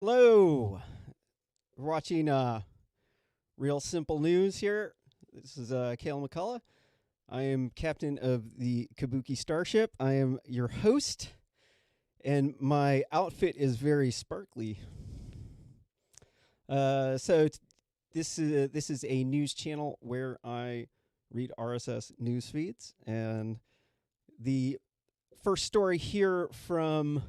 Hello. We're watching Real Simple News here. This is Cale McCullough. I am captain of the Kabuki Starship. I am your host, and my outfit is very sparkly. This is a news channel where I read RSS news feeds, and the first story here from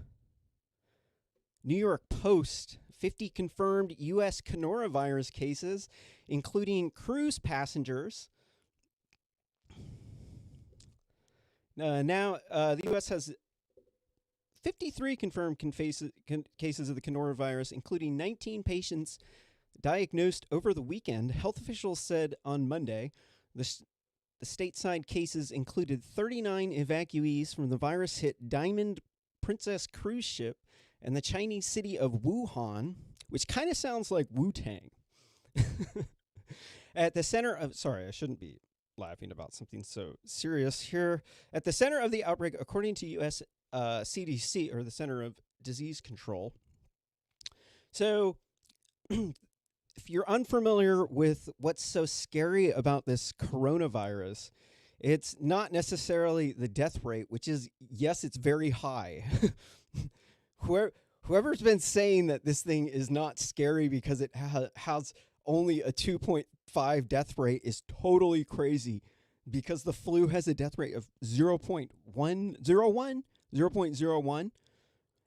New York Post: 50 confirmed U.S. coronavirus cases, including cruise passengers. The U.S. has 53 confirmed cases of the coronavirus, including 19 patients diagnosed over the weekend. Health officials said on Monday the stateside cases included 39 evacuees from the virus hit Diamond Princess cruise ship and the Chinese city of Wuhan, which kind of sounds like Wu-Tang. At the center of, sorry, I shouldn't be laughing about something so serious here. At the center of the outbreak, according to U.S. CDC, or the Center of Disease Control. So, if you're unfamiliar with what's so scary about this coronavirus, it's not necessarily the death rate, which is, yes, it's very high. Whoever's been saying that this thing is not scary because it has only a 2.5 death rate is totally crazy, because the flu has a death rate of 0.101,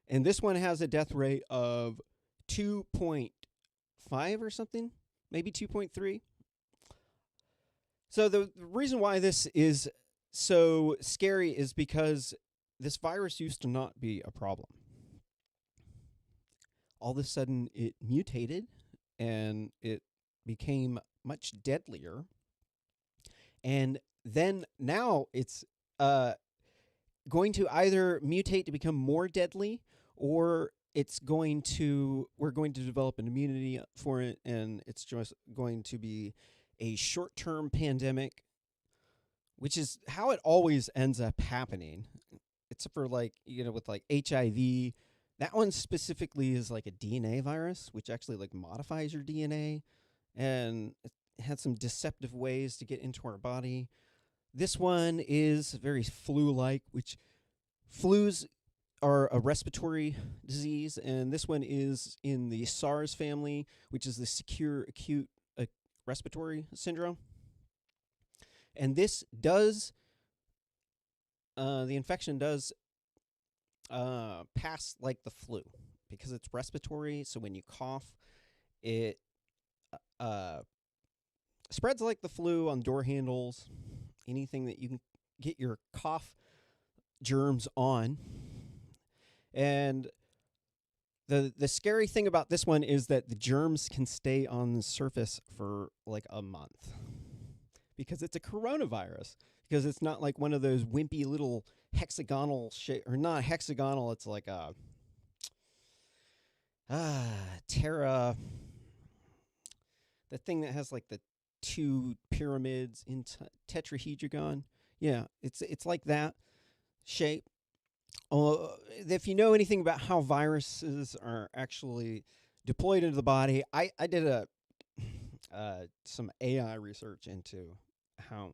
and this one has a death rate of 2.5 or something, maybe 2.3. So the reason why this is so scary is because this virus used to not be a problem. All of a sudden it mutated and it became much deadlier. And then now it's going to either mutate to become more deadly, or we're going to develop an immunity for it, and it's just going to be a short-term pandemic, which is how it always ends up happening. Except for with like HIV. That one specifically is like a DNA virus, which actually like modifies your DNA, and it had some deceptive ways to get into our body. This one is very flu-like, which flus are a respiratory disease, and this one is in the SARS family, which is the secure acute respiratory syndrome. And this does, the infection does pass like the flu because it's respiratory. So when you cough, it spreads like the flu on door handles, anything that you can get your cough germs on. And the scary thing about this one is that the germs can stay on the surface for like a month because it's a coronavirus. Because it's not like one of those wimpy little hexagonal shape, or not hexagonal. It's like a Terra, the thing that has like the two pyramids in tetrahedron. Yeah, it's like that shape. If you know anything about how viruses are actually deployed into the body, I did some AI research into how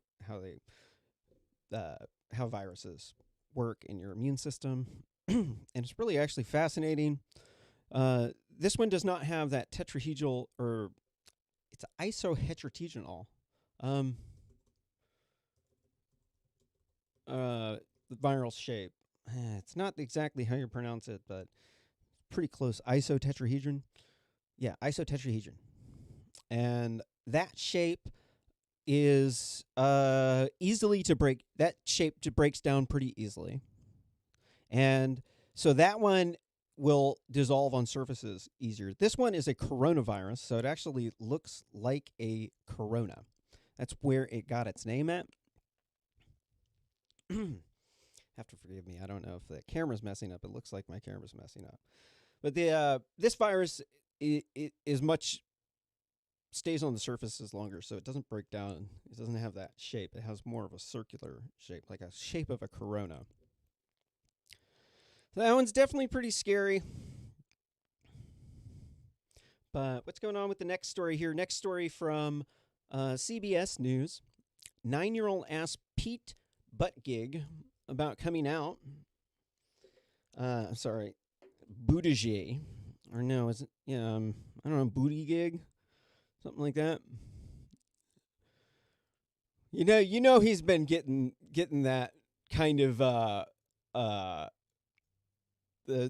viruses work in your immune system, and it's really actually fascinating. This one does not have that tetrahedral, or it's isoheterogeneal. Viral shape. It's not exactly how you pronounce it, but pretty close. Isotetrahedron. Yeah, isotetrahedron. And that shape is easily to break. That shape breaks down pretty easily. And so that one will dissolve on surfaces easier. This one is a coronavirus, so it actually looks like a corona. That's where it got its name at. Have to forgive me. I don't know if the camera's messing up. It looks like my camera's messing up. But this virus is much stays on the surfaces longer, so it doesn't break down. It doesn't have that shape. It has more of a circular shape, like a shape of a corona. So that one's definitely pretty scary. But what's going on with the next story here? Next story from CBS News. 9-year-old asks Pete Buttigieg about coming out. Sorry, Buttigieg, or no, is it? Yeah, I don't know, Buttigieg, something like that. You know, he's been getting that kind of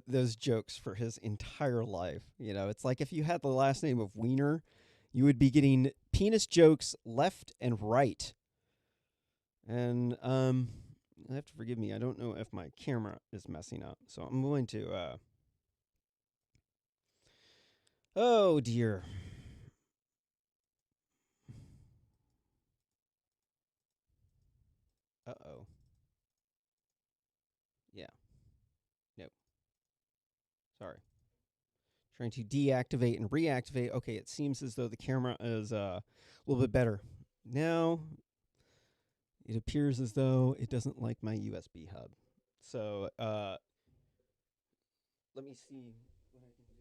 those jokes for his entire life. You know, it's like if you had the last name of Wiener, you would be getting penis jokes left and right. And you have to forgive me. I don't know if my camera is messing up, so I'm going to. Oh dear. Uh-oh. Yeah. Nope. Sorry. Trying to deactivate and reactivate. Okay, it seems as though the camera is a little bit better. Now, it appears as though it doesn't like my USB hub. So, let me see what I can do.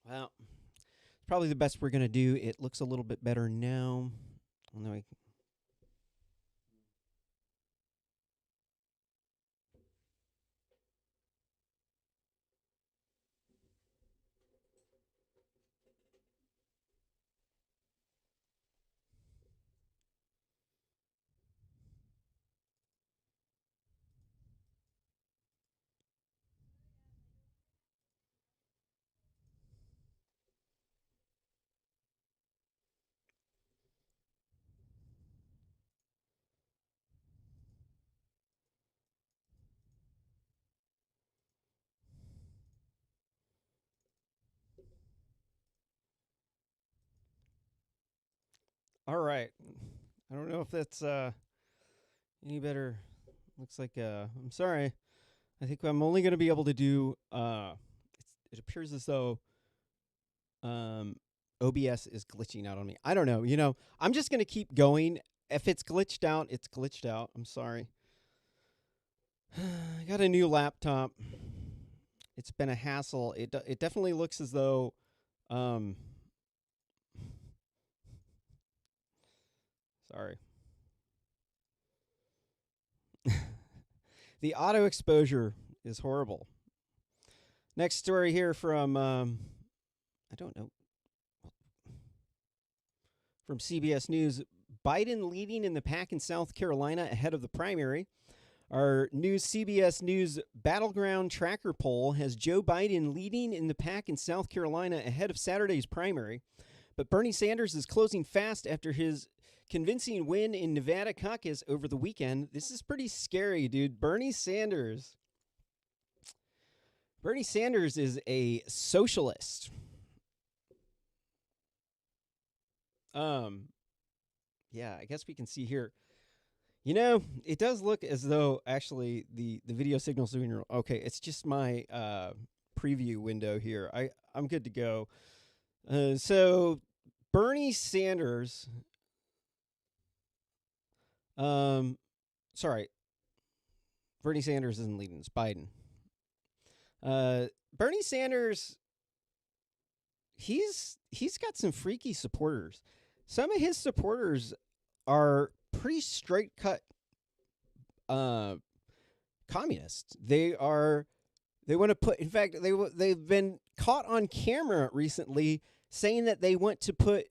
Well, it's probably the best we're going to do. It looks a little bit better now. No, all right. I don't know if that's any better. Looks like I'm sorry. I think I'm only going to be able to do it appears as though OBS is glitching out on me. I don't know. You know, I'm just going to keep going. If it's glitched out, it's glitched out. I'm sorry. I got a new laptop. It's been a hassle. It definitely looks as though sorry. The auto exposure is horrible. Next story here from I don't know. From CBS News, Biden leading in the pack in South Carolina ahead of the primary. Our new CBS News Battleground Tracker poll has Joe Biden leading in the pack in South Carolina ahead of Saturday's primary. But Bernie Sanders is closing fast after his convincing win in Nevada caucus over the weekend. This is pretty scary, dude. Bernie Sanders is a socialist. Yeah, I guess we can see here. You know, it does look as though actually the video signal's doing okay. It's just my preview window here. I'm good to go. So Bernie Sanders, sorry, Bernie Sanders isn't leading. It's Biden. Bernie Sanders, he's got some freaky supporters. Some of his supporters are pretty straight cut communists. They want to put, in fact, they've been caught on camera recently saying that they want to put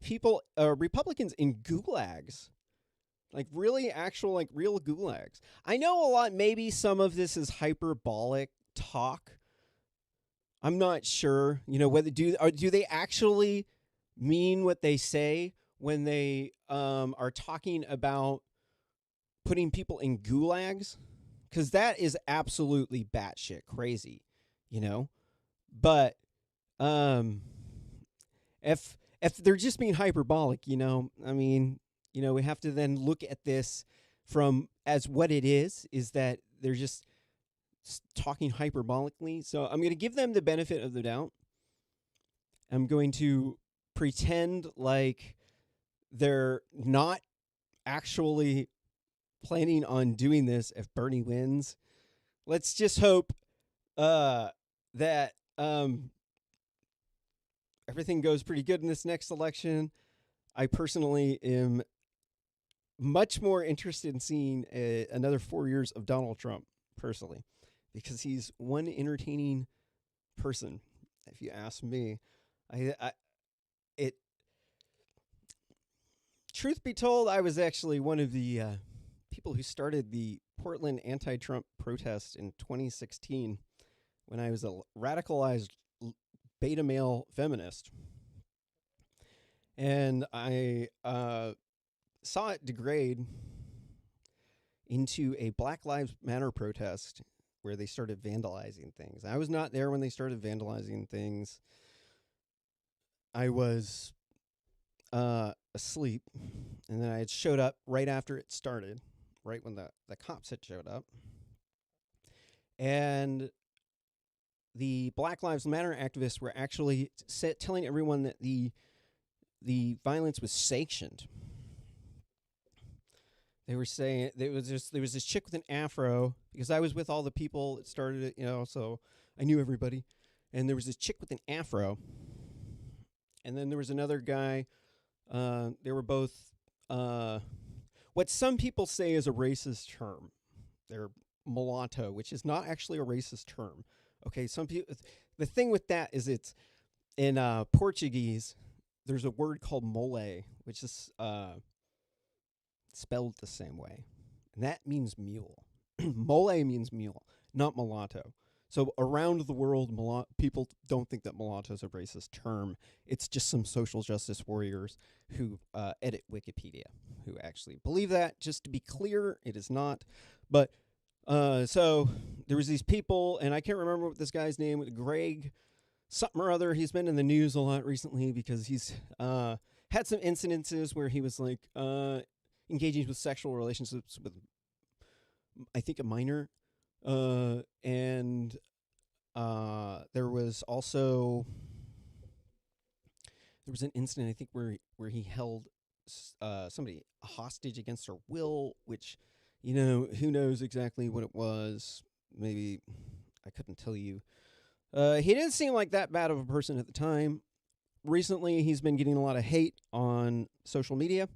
people, Republicans, in gulags. Like really actual, like real gulags. I know a lot, maybe some of this is hyperbolic talk. I'm not sure, you know, whether do they actually mean what they say when they are talking about putting people in gulags? Because that is absolutely batshit crazy, you know. But if they're just being hyperbolic, you know, I mean, you know, we have to then look at this from as what it is that they're just talking hyperbolically. So I'm going to give them the benefit of the doubt. I'm going to pretend like they're not actually planning on doing this if Bernie wins. Let's just hope that everything goes pretty good in this next election. I personally am much more interested in seeing another 4 years of Donald Trump, personally, because he's one entertaining person, if you ask me. It. Truth be told, I was actually one of the people who started the Portland anti-Trump protest in 2016 when I was a radicalized beta male feminist. And I saw it degrade into a Black Lives Matter protest where they started vandalizing things. I was not there when they started vandalizing things. I was asleep, and then I had showed up right after it started, right when the cops had showed up. And the Black Lives Matter activists were actually telling everyone that the violence was sanctioned. They were saying there was this chick with an afro, because I was with all the people that started it, so I knew everybody. And there was this chick with an afro, and then there was another guy. They were both what some people say is a racist term. They're mulatto, which is not actually a racist term. Okay, some people. The thing with that is it's in Portuguese. There's a word called mole, which is spelled the same way, and that means mule. Mole means mule, not mulatto. So around the world, people don't think that mulatto is a racist term. It's just some social justice warriors who edit Wikipedia who actually believe that. Just to be clear, it is not. But so there was these people, and I can't remember what this guy's name was, Greg something or other. He's been in the news a lot recently because he's had some incidences where he was like engaging with sexual relationships with, I think, a minor. And there was also an incident, I think, where he held somebody hostage against her will, which, who knows exactly what it was. Maybe I couldn't tell you. He didn't seem like that bad of a person at the time. Recently, he's been getting a lot of hate on social media.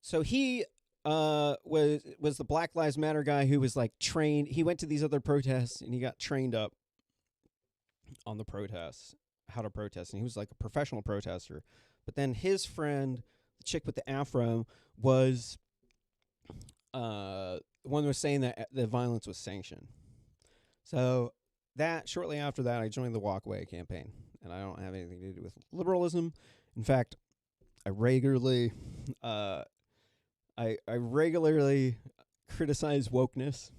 So he was the Black Lives Matter guy who was like trained. He went to these other protests and he got trained up on the protests, how to protest. And he was like a professional protester. But then his friend, the chick with the afro, was one who was saying that the violence was sanctioned. So shortly after that, I joined the Walk Away campaign. And I don't have anything to do with liberalism. In fact, I regularly criticize wokeness.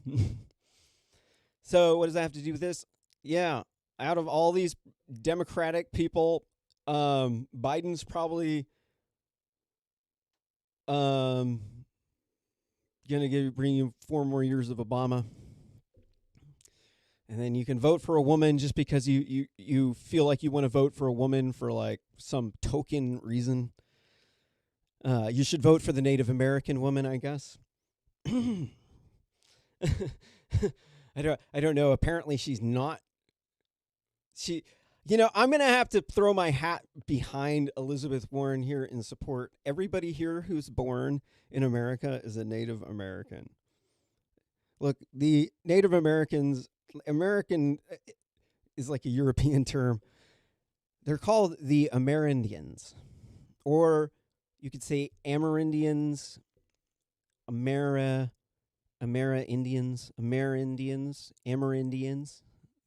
So what does that have to do with this? Yeah, out of all these Democratic people, Biden's probably gonna bring you 4 more years of Obama. And then you can vote for a woman just because you feel like you want to vote for a woman for like some token reason. You should vote for the Native American woman, I guess. I don't know. Apparently she's not. I'm going to have to throw my hat behind Elizabeth Warren here in support. Everybody here who's born in America is a Native American. Look, the Native Americans, American is like a European term. They're called the Amerindians, or you could say Amerindians, Amerindians.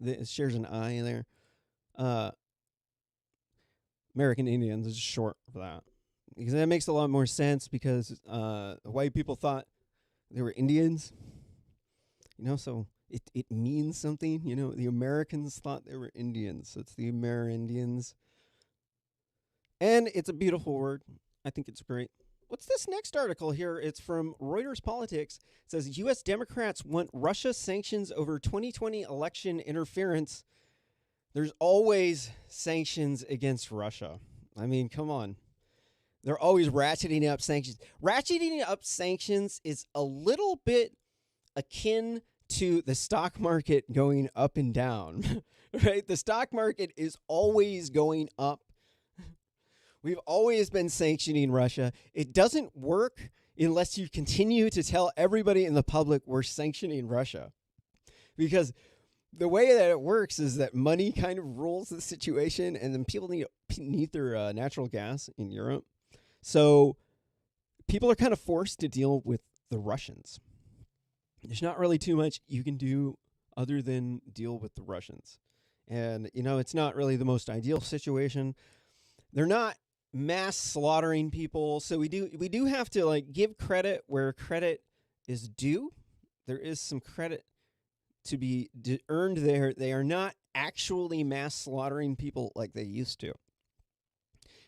It shares an I in there. American Indians is short for that. Because that makes a lot more sense because white people thought they were Indians. So it means something. The Americans thought they were Indians. So it's the Amerindians. And it's a beautiful word. I think it's great. What's this next article here? It's from Reuters Politics. It says, U.S. Democrats want Russia sanctions over 2020 election interference. There's always sanctions against Russia. I mean, come on. They're always ratcheting up sanctions. Ratcheting up sanctions is a little bit akin to the stock market going up and down, right? The stock market is always going up. We've always been sanctioning Russia. It doesn't work unless you continue to tell everybody in the public we're sanctioning Russia. Because the way that it works is that money kind of rules the situation, and then people need their natural gas in Europe. So people are kind of forced to deal with the Russians. There's not really too much you can do other than deal with the Russians. And, it's not really the most ideal situation. They're not mass slaughtering people. So we do have to give credit where credit is due. There is some credit to be earned there. They are not actually mass slaughtering people like they used to.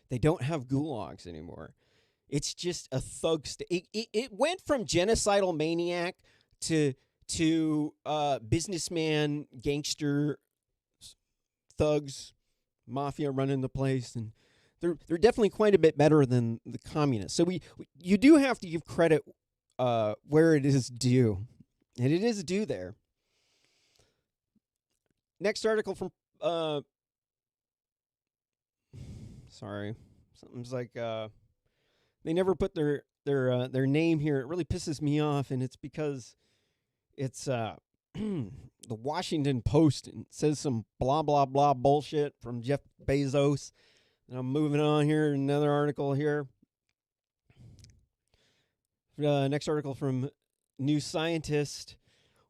They don't have gulags anymore. It's just a thug it went from genocidal maniac to businessman, gangster, thugs, mafia running the place, and they're definitely quite a bit better than the communists. So you do have to give credit where it is due, and it is due there. Next article from sorry, something's like they never put their name here. It really pisses me off, and it's because it's the Washington Post, and it says some blah blah blah bullshit from Jeff Bezos. And I'm moving on here. Another article here. Next article from New Scientist.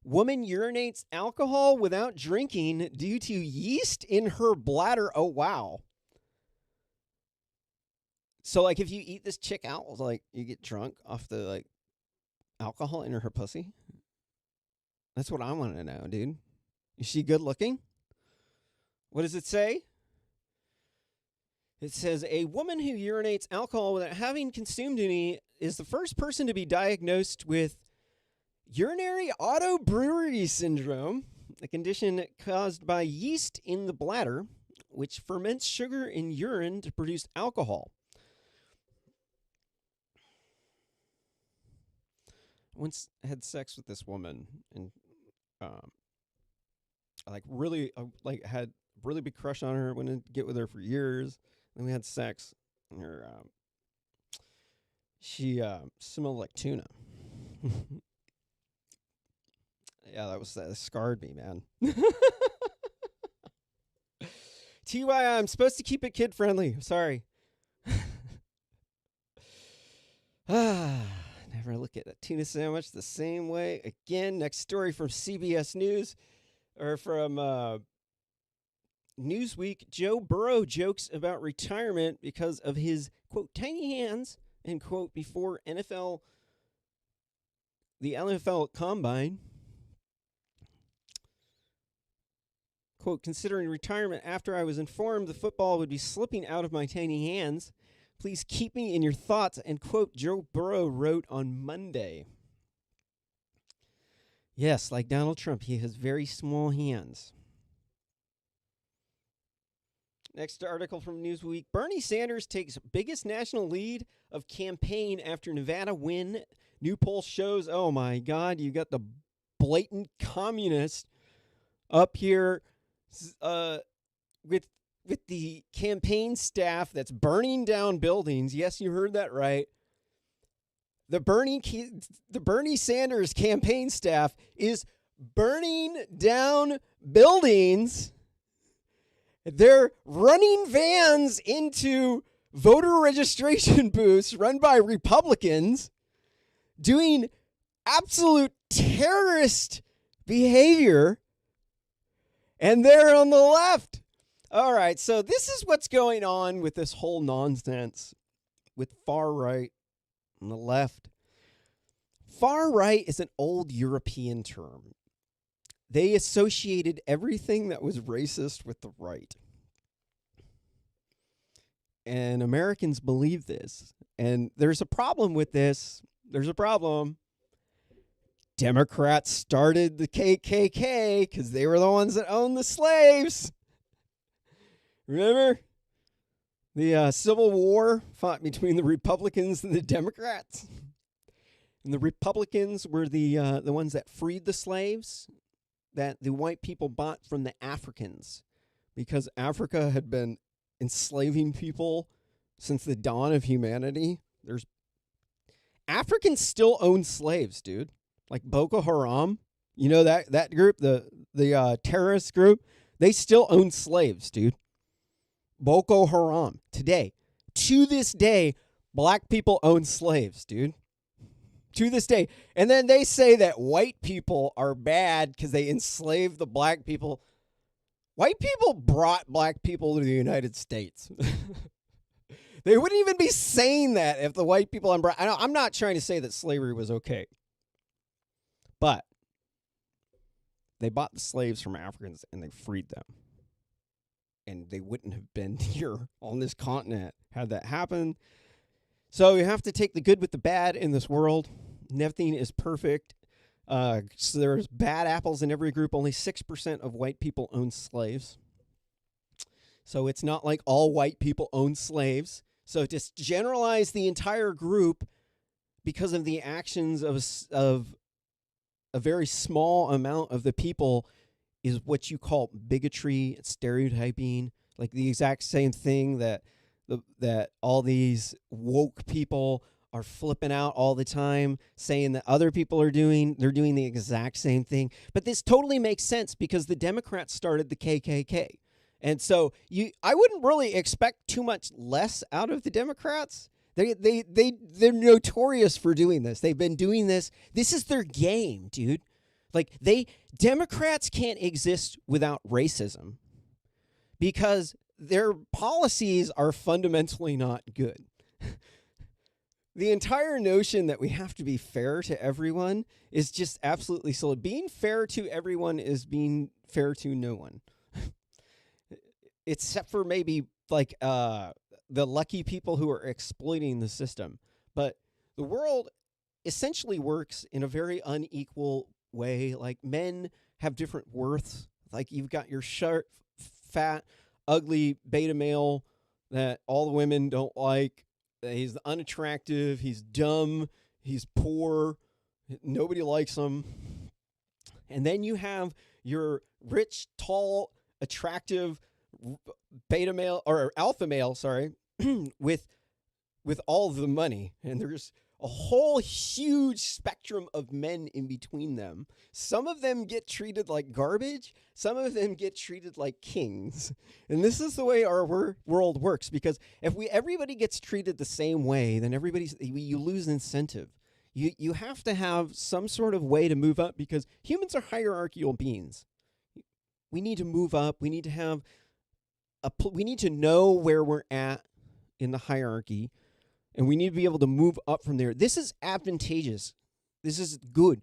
Woman urinates alcohol without drinking due to yeast in her bladder. Oh, wow. So, if you eat this chick out, you get drunk off the, alcohol in her pussy? That's what I want to know, dude. Is she good looking? What does it say? It says, a woman who urinates alcohol without having consumed any is the first person to be diagnosed with urinary autobrewery syndrome, a condition caused by yeast in the bladder, which ferments sugar in urine to produce alcohol. I once had sex with this woman, and I had really big crush on her. Went to get with her for years. Then we had sex, and she smelled like tuna. Yeah, that scarred me, man. TY, I'm supposed to keep it kid friendly. Sorry. Never look at a tuna sandwich the same way again. Next story from CBS News, or from Newsweek. Joe Burrow jokes about retirement because of his, quote, tiny hands, end quote, before the NFL Combine. Quote, considering retirement after I was informed the football would be slipping out of my tiny hands. Please keep me in your thoughts, and quote, Joe Burrow wrote on Monday. Yes, like Donald Trump, he has very small hands. Next article from Newsweek. Bernie Sanders takes biggest national lead of campaign after Nevada win. New poll shows, oh my God, you got the blatant communist up here with the campaign staff that's burning down buildings. Yes, you heard that right. The Bernie Sanders campaign staff is burning down buildings. They're running vans into voter registration booths run by Republicans, doing absolute terrorist behavior, and they're on the left. All right, so this is what's going on with this whole nonsense with far right and the left. Far right is an old European term. They associated everything that was racist with the right. And Americans believe this. And there's a problem with this. There's a problem. Democrats started the KKK because they were the ones that owned the slaves. Remember? The Civil War fought between the Republicans and the Democrats. And the Republicans were the ones that freed the slaves that the white people bought from the Africans, because Africa had been enslaving people since the dawn of humanity. There's Africans still own slaves, dude. Like Boko Haram, you know that group, the terrorist group, they still own slaves, dude. Boko Haram today, to this day, black people own slaves, dude. To this day. And then they say that white people are bad because they enslaved the black people. White people brought black people to the United States. They wouldn't even be saying that if the white people... I'm not trying to say that slavery was okay. But they bought the slaves from Africans and they freed them. And they wouldn't have been here on this continent had that happened. So you have to take the good with the bad in this world. Nothing is perfect. So there's bad apples in every group. Only 6% of white people own slaves. So it's not like all white people own slaves. So to generalize the entire group because of the actions of a very small amount of the people is what you call bigotry, stereotyping, like the exact same thing that all these woke people are flipping out all the time, saying that other people are doing. They're doing the exact same thing. But this totally makes sense because the Democrats started the KKK. And so I wouldn't really expect too much less out of the Democrats. They're notorious for doing this. They've been doing this. This is their game, dude. Like Democrats can't exist without racism because their policies are fundamentally not good. The entire notion that we have to be fair to everyone is just absolutely silly. Being fair to everyone is being fair to no one. Except for maybe like the lucky people who are exploiting the system. But the world essentially works in a very unequal way. Like men have different worths. Like you've got your short, fat, ugly beta male that all the women don't like. He's unattractive. He's dumb. He's poor. Nobody likes him. And then you have your rich, tall, attractive beta male or alpha male, sorry, with all of the money. And there's a whole huge spectrum of men in between them. Some of them get treated like garbage. Some of them get treated like kings. And this is the way our world works, because if everybody gets treated the same way, then you lose incentive. You have to have some sort of way to move up because humans are hierarchical beings. We need to move up. We need to have we need to know where we're at in the hierarchy. And we need to be able to move up from there. This is advantageous. This is good.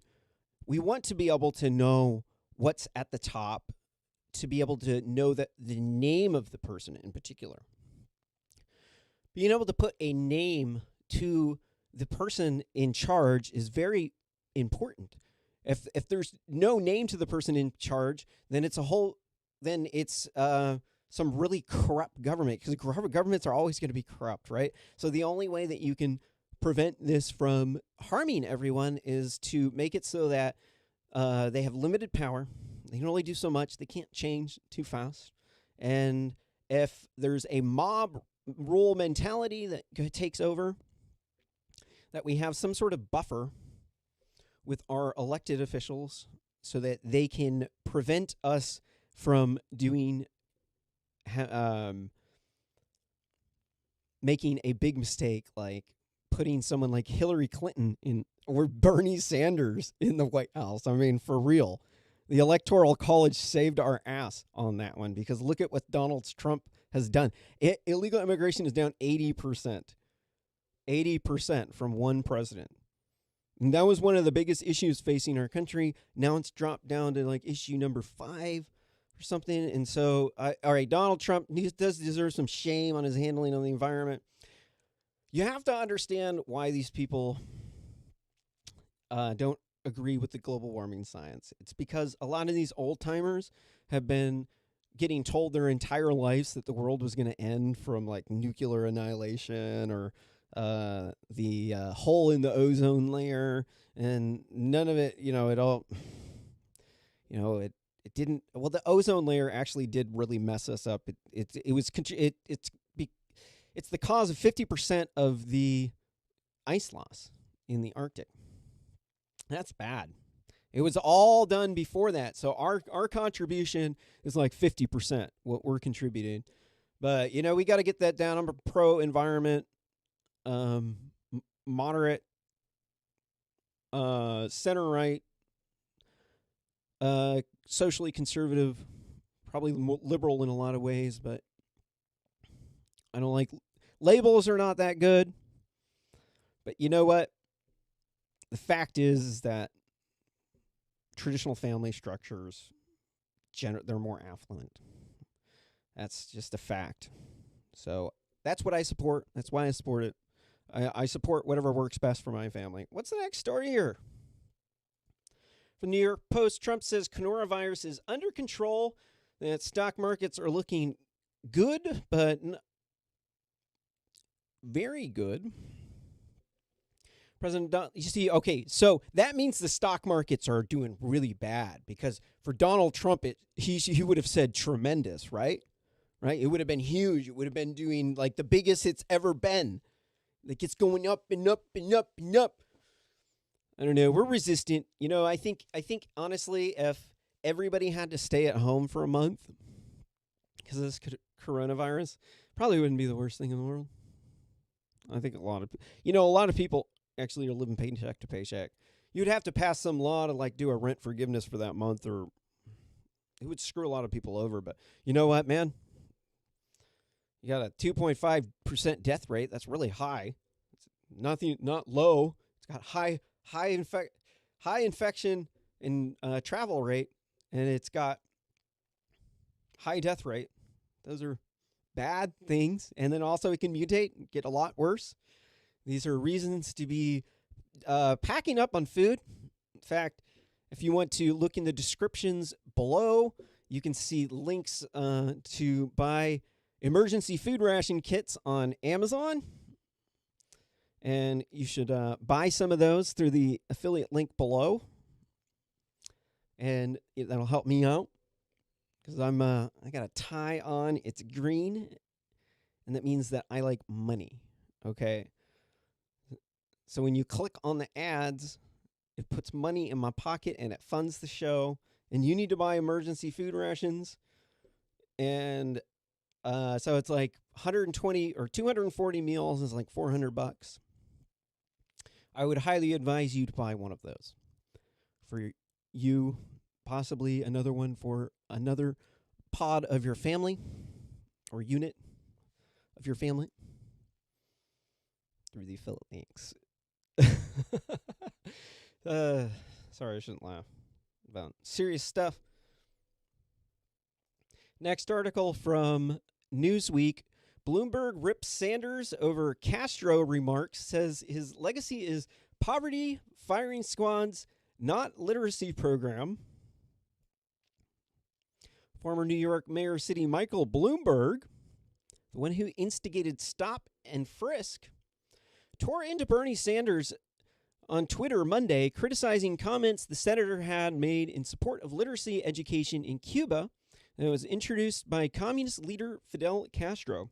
We want to be able to know what's at the top, to be able to know that the name of the person in particular. Being able to put a name to the person in charge is very important. If there's no name to the person in charge, then it's some really corrupt government, because governments are always going to be corrupt, right? So the only way that you can prevent this from harming everyone is to make it so that they have limited power. They can only do so much. They can't change too fast. And if there's a mob rule mentality that takes over, that we have some sort of buffer with our elected officials so that they can prevent us from doing making a big mistake, like putting someone like Hillary Clinton in or Bernie Sanders in the White House. I mean, for real. The Electoral College saved our ass on that one, because look at what Donald Trump has done. Illegal immigration is down 80%. 80% from one president. And that was one of the biggest issues facing our country. Now it's dropped down to like issue number 5. Or something. And so, all right, Donald Trump does deserve some shame on his handling of the environment. You have to understand why these people don't agree with the global warming science. It's because a lot of these old timers have been getting told their entire lives that the world was going to end from like nuclear annihilation or the hole in the ozone layer, and none of it, it all, it didn't. Well, the ozone layer actually did really mess us up. It's the cause of 50% of the ice loss in the Arctic. That's bad. It was all done before that. So our contribution is like 50% what we're contributing. But, we got to get that down. I'm a pro-environment, moderate, center-right, socially conservative, probably liberal in a lot of ways, but I don't like labels are not that good. But you know what? The fact is that traditional family structures, they're more affluent. That's just a fact. So that's what I support. That's why I support it. I support whatever works best for my family. What's the next story here? From the New York Post, Trump says coronavirus is under control, that stock markets are looking good, but very good. President Donald, you see, okay, so that means the stock markets are doing really bad, because for Donald Trump, he would have said tremendous, right? Right? It would have been huge. It would have been doing like the biggest it's ever been. Like it's going up and up and up and up. I don't know. We're resistant. I think honestly, if everybody had to stay at home for a month because of this coronavirus, probably wouldn't be the worst thing in the world. I think a lot of people actually are living paycheck to paycheck. You'd have to pass some law to like do a rent forgiveness for that month, or it would screw a lot of people over. But you know what, man? You got a 2.5% death rate. That's really high. It's not low. It's got high infection and travel rate, and it's got high death rate. Those are bad things. And then also it can mutate and get a lot worse. These are reasons to be packing up on food. In fact, if you want to look in the descriptions below, you can see links to buy emergency food ration kits on Amazon. And you should buy some of those through the affiliate link below. And that'll help me out, because I got a tie on. It's green, and that means that I like money. Okay. So when you click on the ads, it puts money in my pocket and it funds the show. And you need to buy emergency food rations. And so it's like 120 or 240 meals is like $400. I would highly advise you to buy one of those for you, possibly another one for another pod of your family or unit of your family through the affiliate links. Sorry, I shouldn't laugh about serious stuff. Next article from Newsweek. Bloomberg rips Sanders over Castro remarks, says his legacy is poverty, firing squads, not literacy program. Former New York Mayor City Michael Bloomberg, the one who instigated stop and frisk, tore into Bernie Sanders on Twitter Monday, criticizing comments the senator had made in support of literacy education in Cuba that was introduced by communist leader Fidel Castro.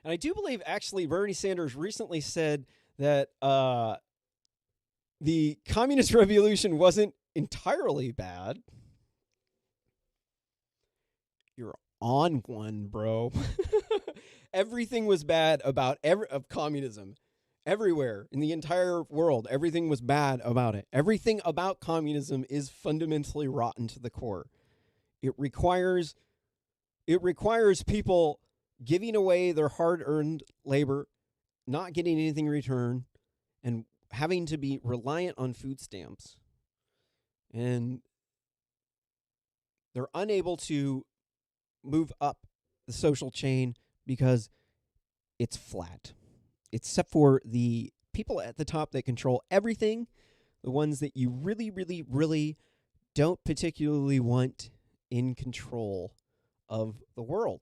And I do believe, actually, Bernie Sanders recently said that the communist revolution wasn't entirely bad. You're on one, bro. Everything was bad about of communism. Everywhere in the entire world, everything was bad about it. Everything about communism is fundamentally rotten to the core. It requires people giving away their hard-earned labor, not getting anything in return, and having to be reliant on food stamps. And they're unable to move up the social chain because it's flat. Except for the people at the top that control everything, the ones that you really, really, really don't particularly want in control of the world.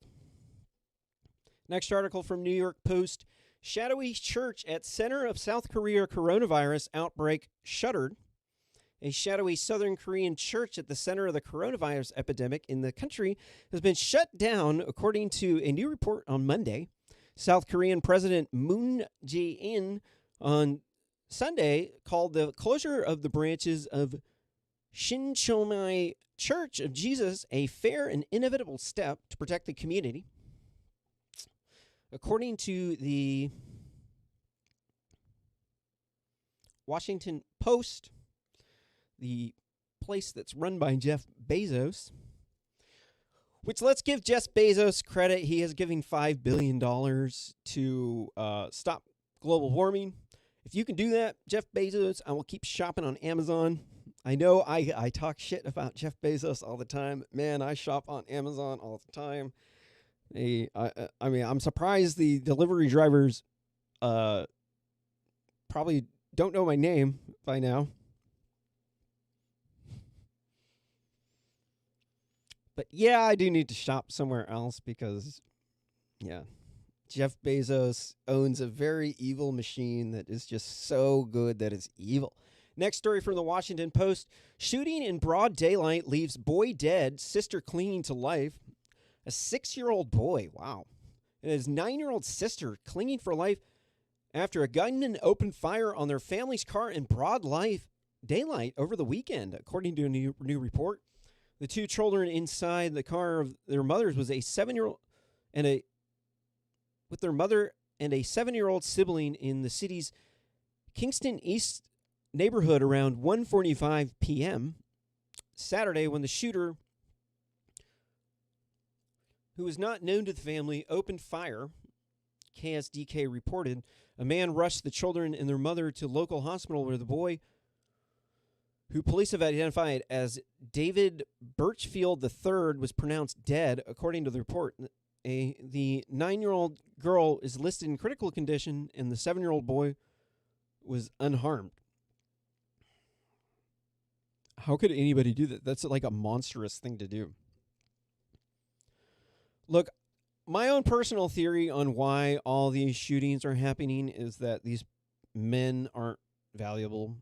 Next article from New York Post. Shadowy church at center of South Korea coronavirus outbreak shuttered. A shadowy Southern Korean church at the center of the coronavirus epidemic in the country has been shut down, according to a new report on Monday. South Korean President Moon Jae-in on Sunday called the closure of the branches of Shinchomai Church of Jesus a fair and inevitable step to protect the community. According to the Washington Post, the place that's run by Jeff Bezos, which, let's give Jeff Bezos credit, he is giving $5 billion to stop global warming. If you can do that, Jeff Bezos, I will keep shopping on Amazon. I know I talk shit about Jeff Bezos all the time. Man, I shop on Amazon all the time. I mean, I'm surprised the delivery drivers probably don't know my name by now. But yeah, I do need to shop somewhere else because, yeah, Jeff Bezos owns a very evil machine that is just so good that it's evil. Next story from the Washington Post. Shooting in broad daylight leaves boy dead, sister clinging to life. A 6-year-old boy, wow, and his 9-year-old sister clinging for life after a gunman opened fire on their family's car in broad daylight over the weekend, according to a new report. The two children inside the car of their mothers was a 7-year-old with their mother and a 7-year-old sibling in the city's Kingston East neighborhood around 1:45 p.m. Saturday, when the shooter, who was not known to the family, opened fire. KSDK reported a man rushed the children and their mother to local hospital where the boy, who police have identified as David Birchfield III, was pronounced dead, according to the report. The 9-year-old girl is listed in critical condition, and the 7-year-old boy was unharmed. How could anybody do that? That's like a monstrous thing to do. Look, my own personal theory on why all these shootings are happening is that these men aren't valuable.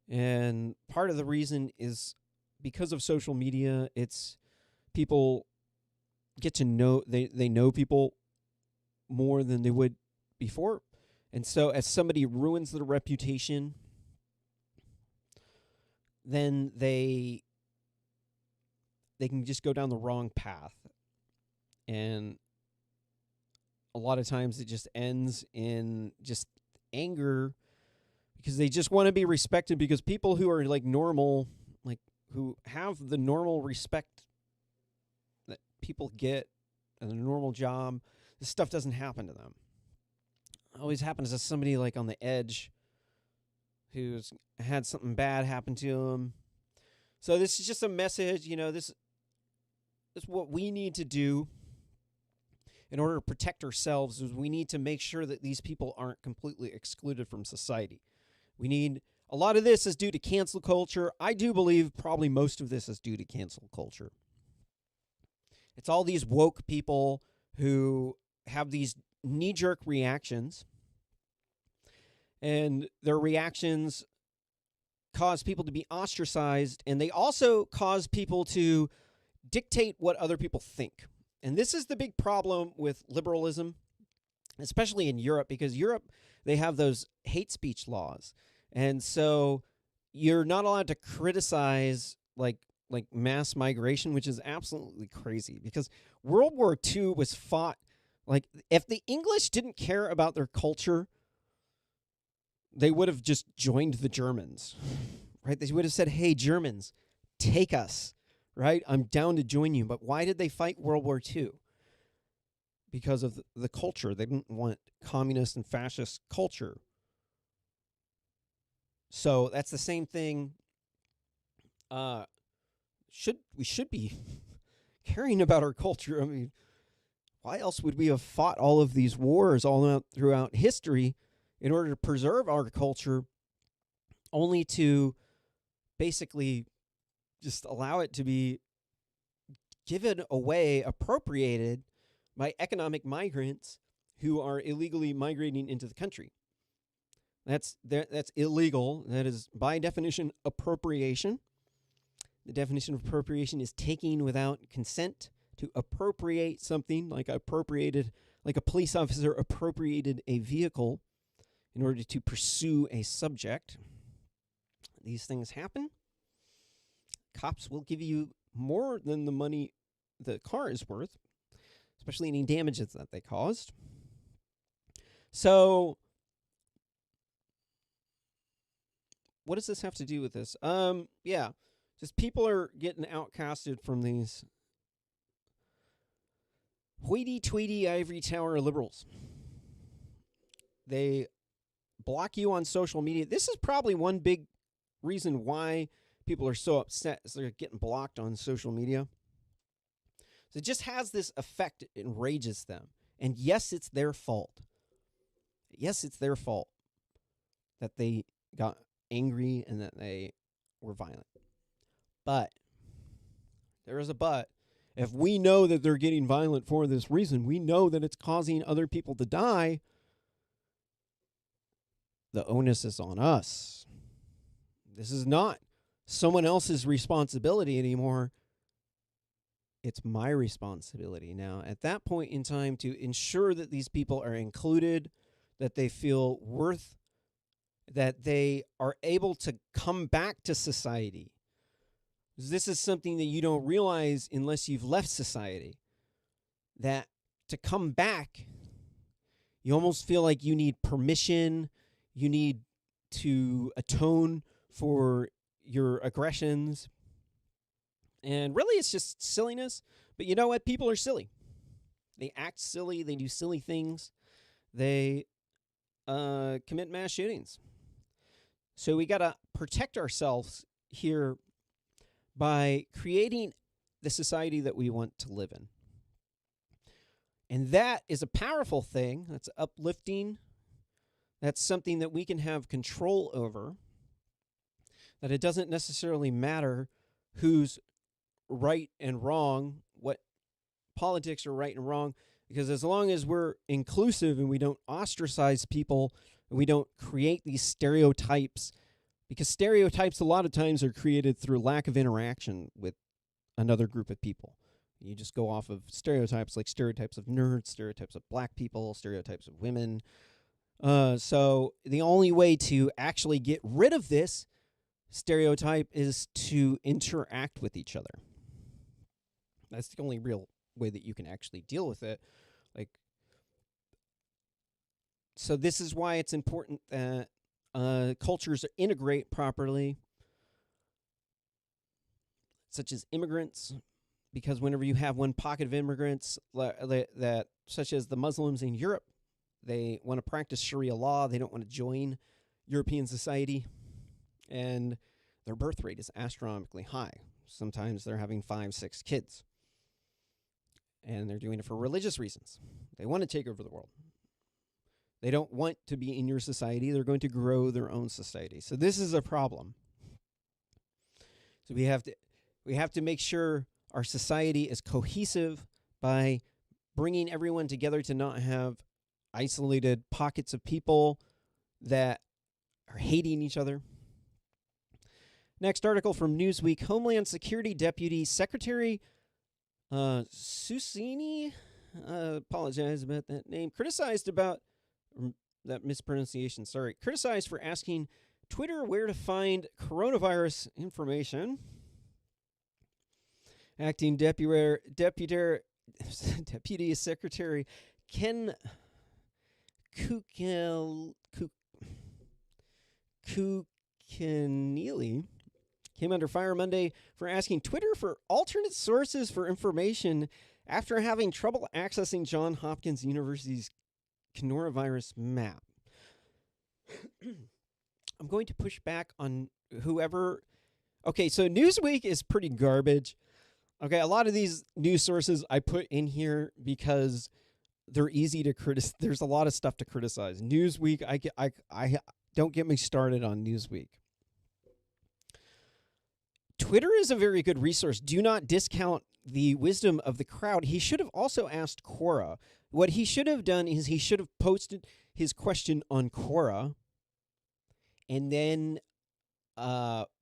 And part of the reason is because of social media. It's people get to know, they know people more than they would before. And so as somebody ruins their reputation, then they can just go down the wrong path. And a lot of times it just ends in just anger because they just want to be respected, because people who are like normal, like who have the normal respect that people get and a normal job, this stuff doesn't happen to them. It always happens to somebody like on the edge who's had something bad happen to them. So this is just a message, this is what we need to do in order to protect ourselves. Is we need to make sure that these people aren't completely excluded from society. A lot of this is due to cancel culture. I do believe probably most of this is due to cancel culture. It's all these woke people who have these knee-jerk reactions, and their reactions cause people to be ostracized, and they also cause people to dictate what other people think. And this is the big problem with liberalism, especially in Europe, because Europe, they have those hate speech laws. And so you're not allowed to criticize like mass migration, which is absolutely crazy, because World War II was fought, like if the English didn't care about their culture, they would have just joined the Germans, right? They would have said, hey, Germans, take us, right? I'm down to join you. But why did they fight World War II? Because of the culture. They didn't want communist and fascist culture. So that's the same thing. We should be caring about our culture. I mean, why else would we have fought all of these wars all throughout history in order to preserve our culture, only to basically just allow it to be given away, appropriated by economic migrants who are illegally migrating into the country. That's illegal. That is, by definition, appropriation. The definition of appropriation is taking without consent. To appropriate something, like a police officer appropriated a vehicle in order to pursue a subject. These things happen. Cops will give you more than the money the car is worth, especially any damages that they caused. So, what does this have to do with this? Just people are getting outcasted from these hoity-toity ivory tower liberals. They block you on social media. This is probably one big reason why people are so upset, is they're getting blocked on social media. So it just has this effect. It enrages them. And yes, it's their fault. Yes, it's their fault that they got angry and that they were violent. But, there is a but. If we know that they're getting violent for this reason, we know that it's causing other people to die, the onus is on us. This is not someone else's responsibility anymore. It's my responsibility now. At that point in time, to ensure that these people are included, that they feel worth, that they are able to come back to society. This is something that you don't realize unless you've left society. That to come back, you almost feel like you need permission. You need to atone for your aggressions. And really, it's just silliness. But you know what? People are silly. They act silly. They do silly things. They commit mass shootings. So we got to protect ourselves here by creating the society that we want to live in. And that is a powerful thing. That's uplifting. That's something that we can have control over. That it doesn't necessarily matter who's right and wrong, what politics are right and wrong, because as long as we're inclusive and we don't ostracize people, and we don't create these stereotypes, because stereotypes a lot of times are created through lack of interaction with another group of people. You just go off of stereotypes, like stereotypes of nerds, stereotypes of black people, stereotypes of women. So the only way to actually get rid of this stereotype is to interact with each other. That's the only real way that you can actually deal with it. So this is why it's important that cultures integrate properly, such as immigrants, because whenever you have one pocket of immigrants, that such as the Muslims in Europe, they want to practice Sharia law. They don't want to join European society, and their birth rate is astronomically high. Sometimes they're having 5, 6 kids, and they're doing it for religious reasons. They want to take over the world. They don't want to be in your society. They're going to grow their own society. So this is a problem. So we have to make sure our society is cohesive by bringing everyone together to not have isolated pockets of people that are hating each other. Next article from Newsweek. Homeland Security Deputy Secretary Susini, apologize about that name, criticized about that mispronunciation, criticized for asking Twitter where to find coronavirus information. Acting Deputy Secretary Ken Kukinili came under fire Monday for asking Twitter for alternate sources for information after having trouble accessing Johns Hopkins University's coronavirus map. I'm going to push back on whoever. Okay, so Newsweek is pretty garbage. Okay, a lot of these news sources I put in here because they're easy to criticize. There's a lot of stuff to criticize. Newsweek, I don't get me started on Newsweek. Twitter is a very good resource. Do not discount the wisdom of the crowd, he should have also asked Quora. What he should have done is he should have posted his question on Quora and then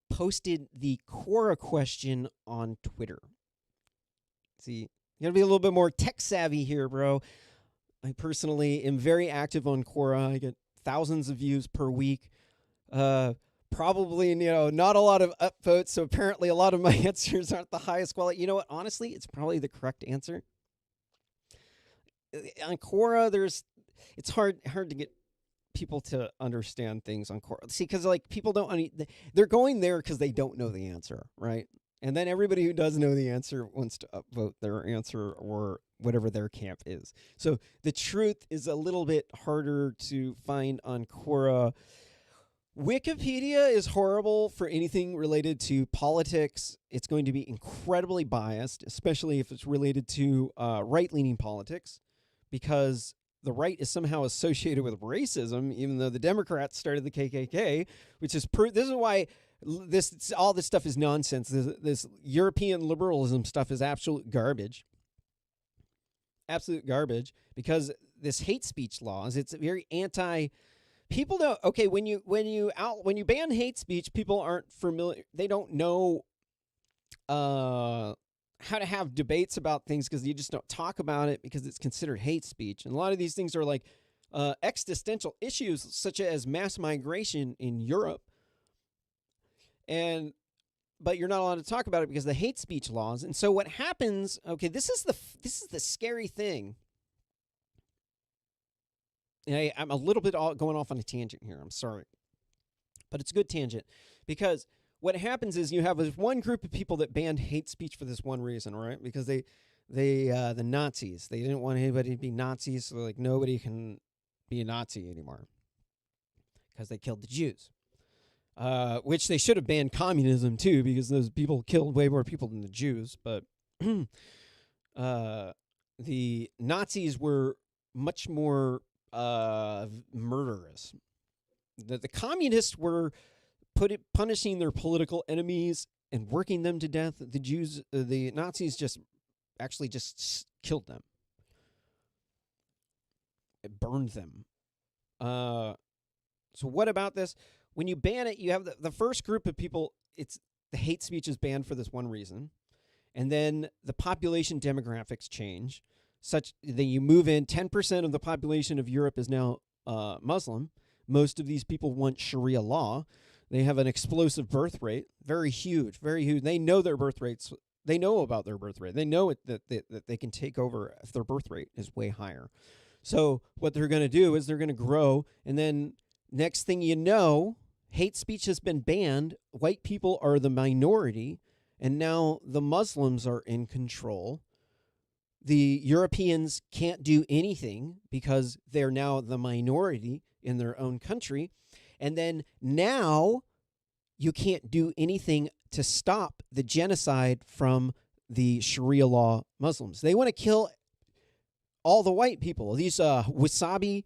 posted the Quora question on Twitter. See, you gotta be a little bit more tech savvy here, bro. I personally am very active on Quora. I get thousands of views per week. Probably, not a lot of upvotes, so apparently a lot of my answers aren't the highest quality. You know what? Honestly, it's probably the correct answer. On Quora, it's hard to get people to understand things on Quora. See, because people they're going there because they don't know the answer, right? And then everybody who does know the answer wants to upvote their answer or whatever their camp is. So the truth is a little bit harder to find on Quora. Wikipedia is horrible for anything related to politics. It's going to be incredibly biased, especially if it's related to right-leaning politics, because the right is somehow associated with racism, even though the Democrats started the KKK, which is this is why all this stuff is nonsense. This European liberalism stuff is absolute garbage. Absolute garbage, because this hate speech laws, it's very anti. People don't. Okay, when you ban hate speech, people aren't familiar. They don't know how to have debates about things because you just don't talk about it because it's considered hate speech. And a lot of these things are like existential issues, such as mass migration in Europe. But you're not allowed to talk about it because of the hate speech laws. And so what happens? Okay, this is the scary thing. I'm a little bit going off on a tangent here. I'm sorry. But it's a good tangent, because what happens is you have this one group of people that banned hate speech for this one reason, right? Because the Nazis, they didn't want anybody to be Nazis, so nobody can be a Nazi anymore because they killed the Jews. Which they should have banned communism too, because those people killed way more people than the Jews. But the Nazis were much more murderous. The communists were punishing their political enemies and working them to death. The Nazis just killed them. It burned them. So what about this? When you ban it, you have the first group of people, the hate speech is banned for this one reason. And then the population demographics change, such that you move in, 10% of the population of Europe is now Muslim. Most of these people want Sharia law. They have an explosive birth rate, very huge, very huge. They know their birth rates. They know about their birth rate. They know that they can take over if their birth rate is way higher. So what they're going to do is they're going to grow, and then next thing you know, hate speech has been banned. White people are the minority, and now the Muslims are in control. The Europeans can't do anything because they're now the minority in their own country. And then now you can't do anything to stop the genocide from the Sharia law Muslims. They want to kill all the white people. These wasabi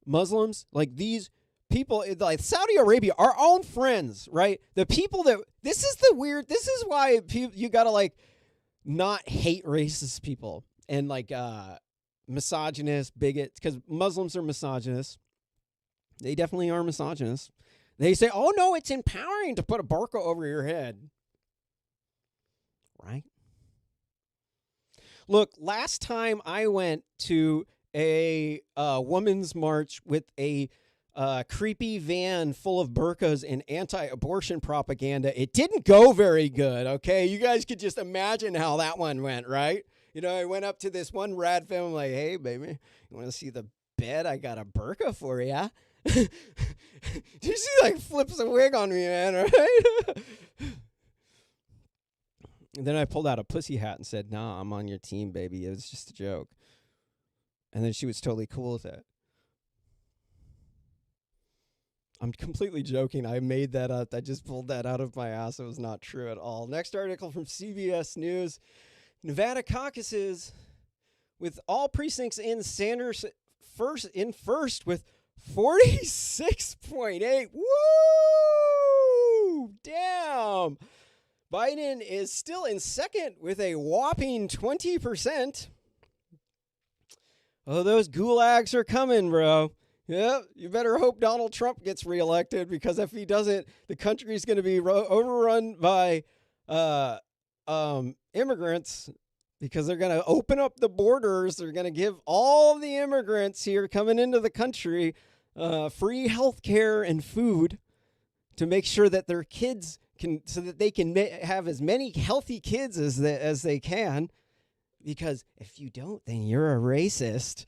Muslims, these people, like Saudi Arabia, our own friends, right? The people this is why you got to not hate racist people and misogynist, bigots, because Muslims are misogynists. They definitely are misogynists. They say, oh no, it's empowering to put a burqa over your head. Right? Look, last time I went to a women's march with a creepy van full of burqas and anti-abortion propaganda, it didn't go very good, okay? You guys could just imagine how that one went, right? I went up to this one rad femme, like, hey, baby, you want to see the bed? I got a burqa for ya. She flips a wig on me, man, right? And then I pulled out a pussy hat and said, nah, I'm on your team, baby. It was just a joke. And then she was totally cool with it. I'm completely joking. I made that up. I just pulled that out of my ass. It was not true at all. Next article from CBS News. Nevada caucuses with all precincts in, Sanders first with 46.8. Woo! Damn. Biden is still in second with a whopping 20%. Oh, those gulags are coming, bro. Yeah, you better hope Donald Trump gets reelected, because if he doesn't, the country is going to be overrun by immigrants, because they're going to open up the borders. They're going to give all the immigrants here coming into the country free health care and food to make sure that their kids can, so that they can have as many healthy kids as they can. Because if you don't, then you're a racist.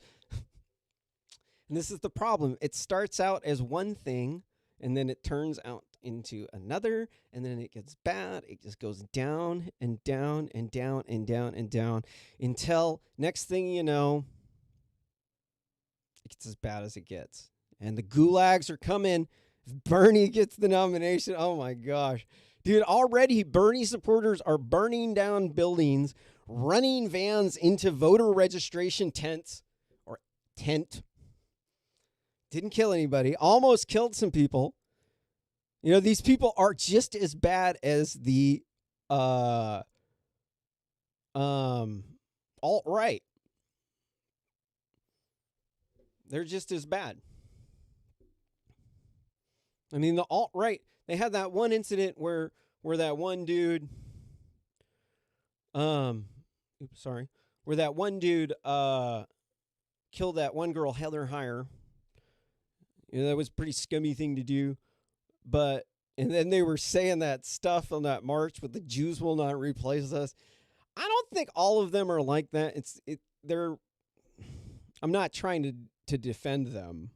And this is the problem. It starts out as one thing, and then it turns out into another, and then it gets bad. It just goes down and down and down and down and down until next thing you know, it gets as bad as it gets. And the gulags are coming. If Bernie gets the nomination, oh my gosh. Dude, already Bernie supporters are burning down buildings, running vans into voter registration tents, or tent. Didn't kill anybody. Almost killed some people. You know, these people are just as bad as the alt-right. They're just as bad. I mean, the alt-right, they had that one incident where that one dude where that one dude killed that one girl, Heather Heyer. You know, that was a pretty scummy thing to do. But, and then they were saying that stuff on that march with the Jews will not replace us. I don't think all of them are like that. I'm not trying to defend them,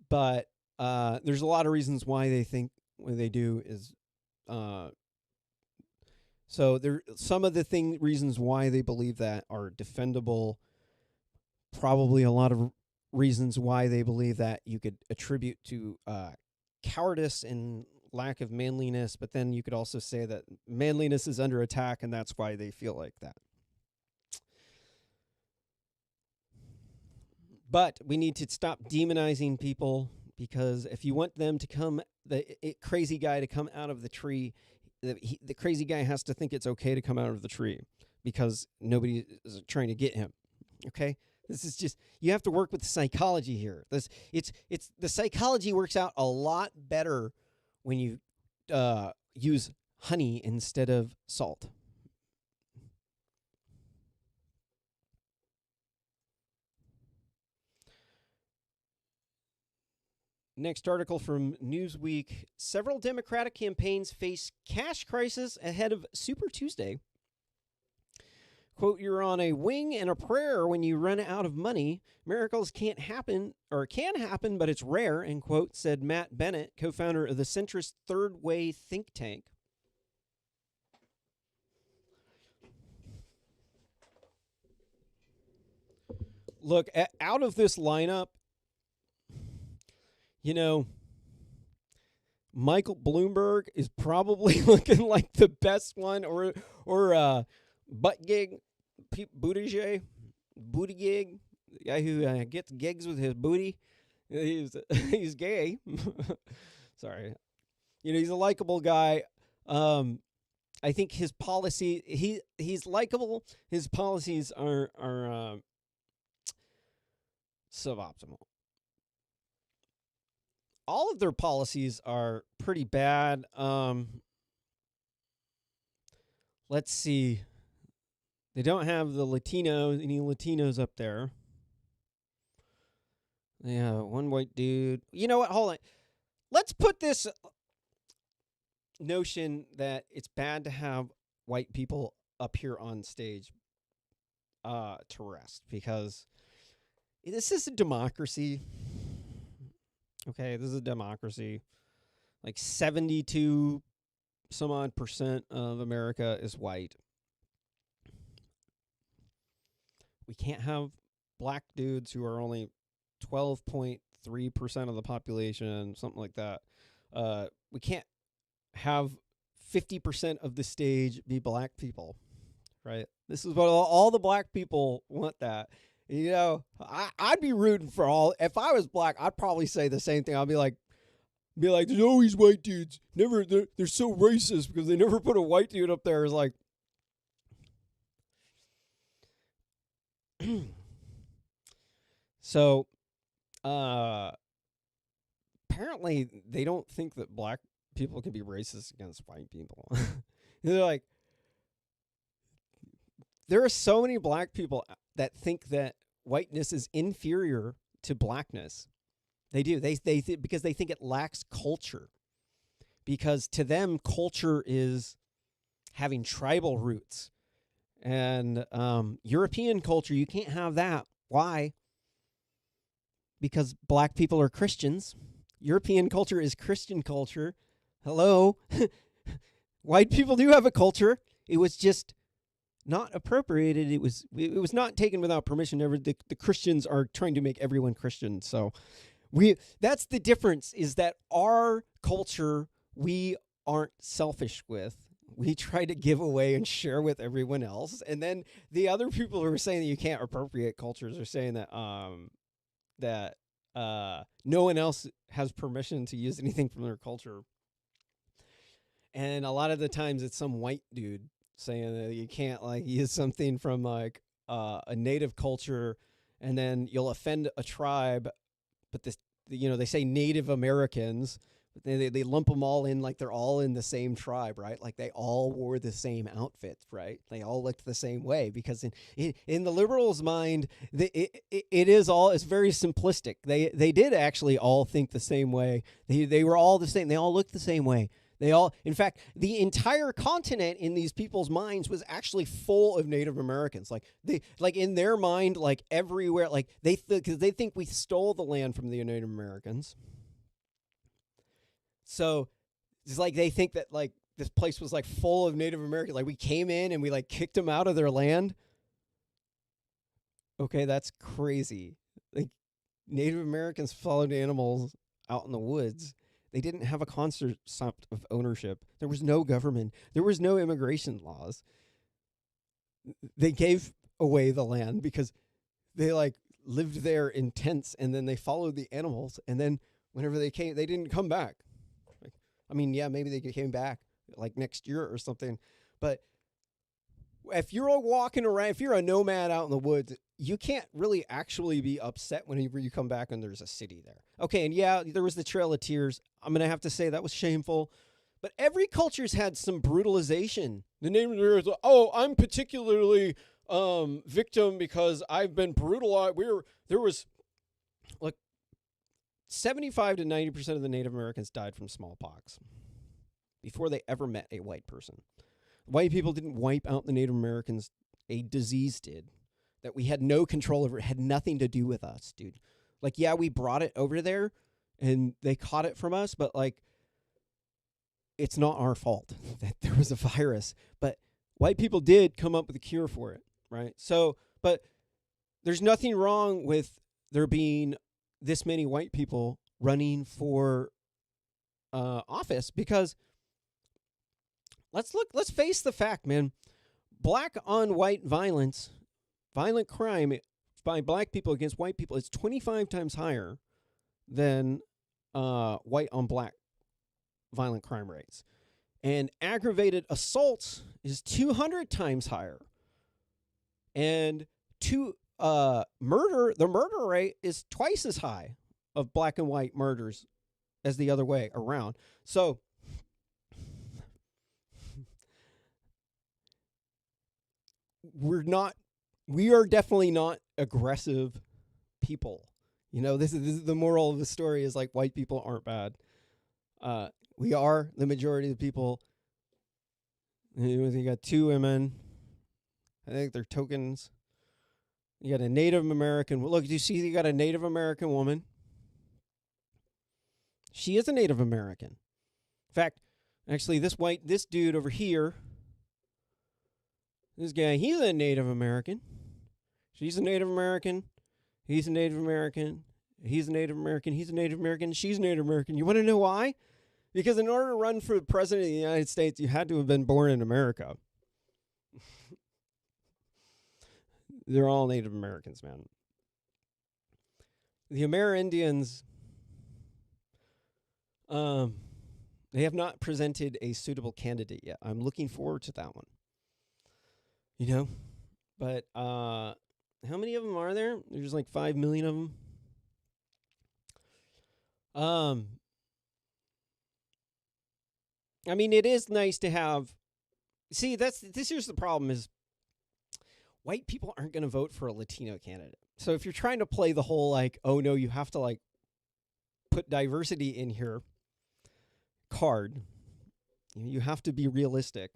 but there's a lot of reasons why they think what they do is, so there, some of the reasons why they believe that are defendable. Probably a lot of reasons why they believe that you could attribute to cowardice and lack of manliness, but then you could also say that manliness is under attack, and that's why they feel like that. But we need to stop demonizing people, because if you want them to come, the crazy guy to come out of the tree, the crazy guy has to think it's okay to come out of the tree, because nobody is trying to get him. Okay? This is just, you have to work with the psychology here. It's the psychology works out a lot better when you use honey instead of salt. Next article from Newsweek. Several Democratic campaigns face cash crisis ahead of Super Tuesday. Quote, you're on a wing and a prayer when you run out of money. Miracles can't happen, or can happen, but it's rare, end quote, said Matt Bennett, co-founder of the centrist Third Way think tank. Look, out of this lineup, you know, Michael Bloomberg is probably looking like the best one, or Buttigieg, Buttigieg, the guy who gets gigs with his booty. He's gay. Sorry, you know, he's a likable guy. I think his policy, he's likable. His policies are suboptimal. All of their policies are pretty bad. Let's see. They don't have any Latinos up there. Yeah, one white dude. You know what? Hold on. Let's put this notion that it's bad to have white people up here on stage to rest, because this is a democracy. Okay, this is a democracy. Like 72 some odd % of America is white. We can't have black dudes who are only 12.3% of the population, something like that. We can't have 50% of the stage be black people, right? This is what all the black people want that. You know, I'd be rooting for all. If I was black, I'd probably say the same thing. I'd be like, Be like, there's always white dudes. Never, they're so racist because they never put a white dude up there. It's like, so, apparently they don't think that black people can be racist against white people. They're like, there are so many black people that think that whiteness is inferior to blackness. They do. Because they think it lacks culture. Because to them, culture is having tribal roots. And European culture, you can't have that. Why? Because black people are Christians. European culture is Christian culture. Hello? White people do have a culture. It was just not appropriated. It was not taken without permission. The Christians are trying to make everyone Christian. So that's the difference, is that our culture we aren't selfish with. We try to give away and share with everyone else. And then the other people who are saying that you can't appropriate cultures are saying that no one else has permission to use anything from their culture. And a lot of the times it's some white dude saying that you can't like use something from like a native culture, and then you'll offend a tribe. But this, they say Native Americans. They lump them all in like they're all in the same tribe, right? Like they all wore the same outfits, right? They all looked the same way, because in the liberals' mind, it's very simplistic. They did actually all think the same way. They were all the same. They all looked the same way. In fact, the entire continent in these people's minds was actually full of Native Americans. Like in their mind, like everywhere, like because they think we stole the land from the Native Americans. So it's like they think that like this place was like full of Native Americans. Like we came in and we like kicked them out of their land. Okay, that's crazy. Like Native Americans followed animals out in the woods. They didn't have a concept of ownership. There was no government. There was no immigration laws. They gave away the land because they like lived there in tents, and then they followed the animals. And then whenever they came, they didn't come back. Yeah, maybe they came back like next year or something. But if you're walking around, if you're a nomad out in the woods, you can't really actually be upset whenever you come back and there's a city there. Okay, and yeah, there was the Trail of Tears. I'm going to have to say that was shameful. But every culture's had some brutalization. The name of it is, I'm particularly victim because I've been brutalized. There was like 75 to 90% of the Native Americans died from smallpox before they ever met a white person. White people didn't wipe out the Native Americans. A disease did that we had no control over. It had nothing to do with us, dude. Like, yeah, we brought it over there and they caught it from us, but like, it's not our fault that there was a virus. But white people did come up with a cure for it, right? So, but there's nothing wrong with there being this many white people running for office, because let's face the fact, man. Black on white violence, violent crime by black people against white people is 25 times higher than white on black violent crime rates. And aggravated assaults is 200 times higher. And the murder rate is twice as high of black and white murders as the other way around. So we are definitely not aggressive people. This is the moral of the story, is like white people aren't bad. We are the majority of the people. You got two women. I think they're tokens. You got a Native American. Look, you see, you got a Native American woman. She is a Native American. In fact, actually, this dude over here, this guy, he's a Native American. She's a Native American. He's a Native American. He's a Native American. He's a Native American. She's a Native American. You want to know why? Because in order to run for president of the United States, you had to have been born in America. They're all Native Americans, man. The Amerindians, Um, they have not presented a suitable candidate yet. I'm looking forward to that one. You know, but how many of them are there? There's like 5 million of them. Um, I mean, it is nice to have. See, here's the problem: is white people aren't going to vote for a Latino candidate. So if you're trying to play the whole like, oh no, you have to like put diversity in here card, you have to be realistic.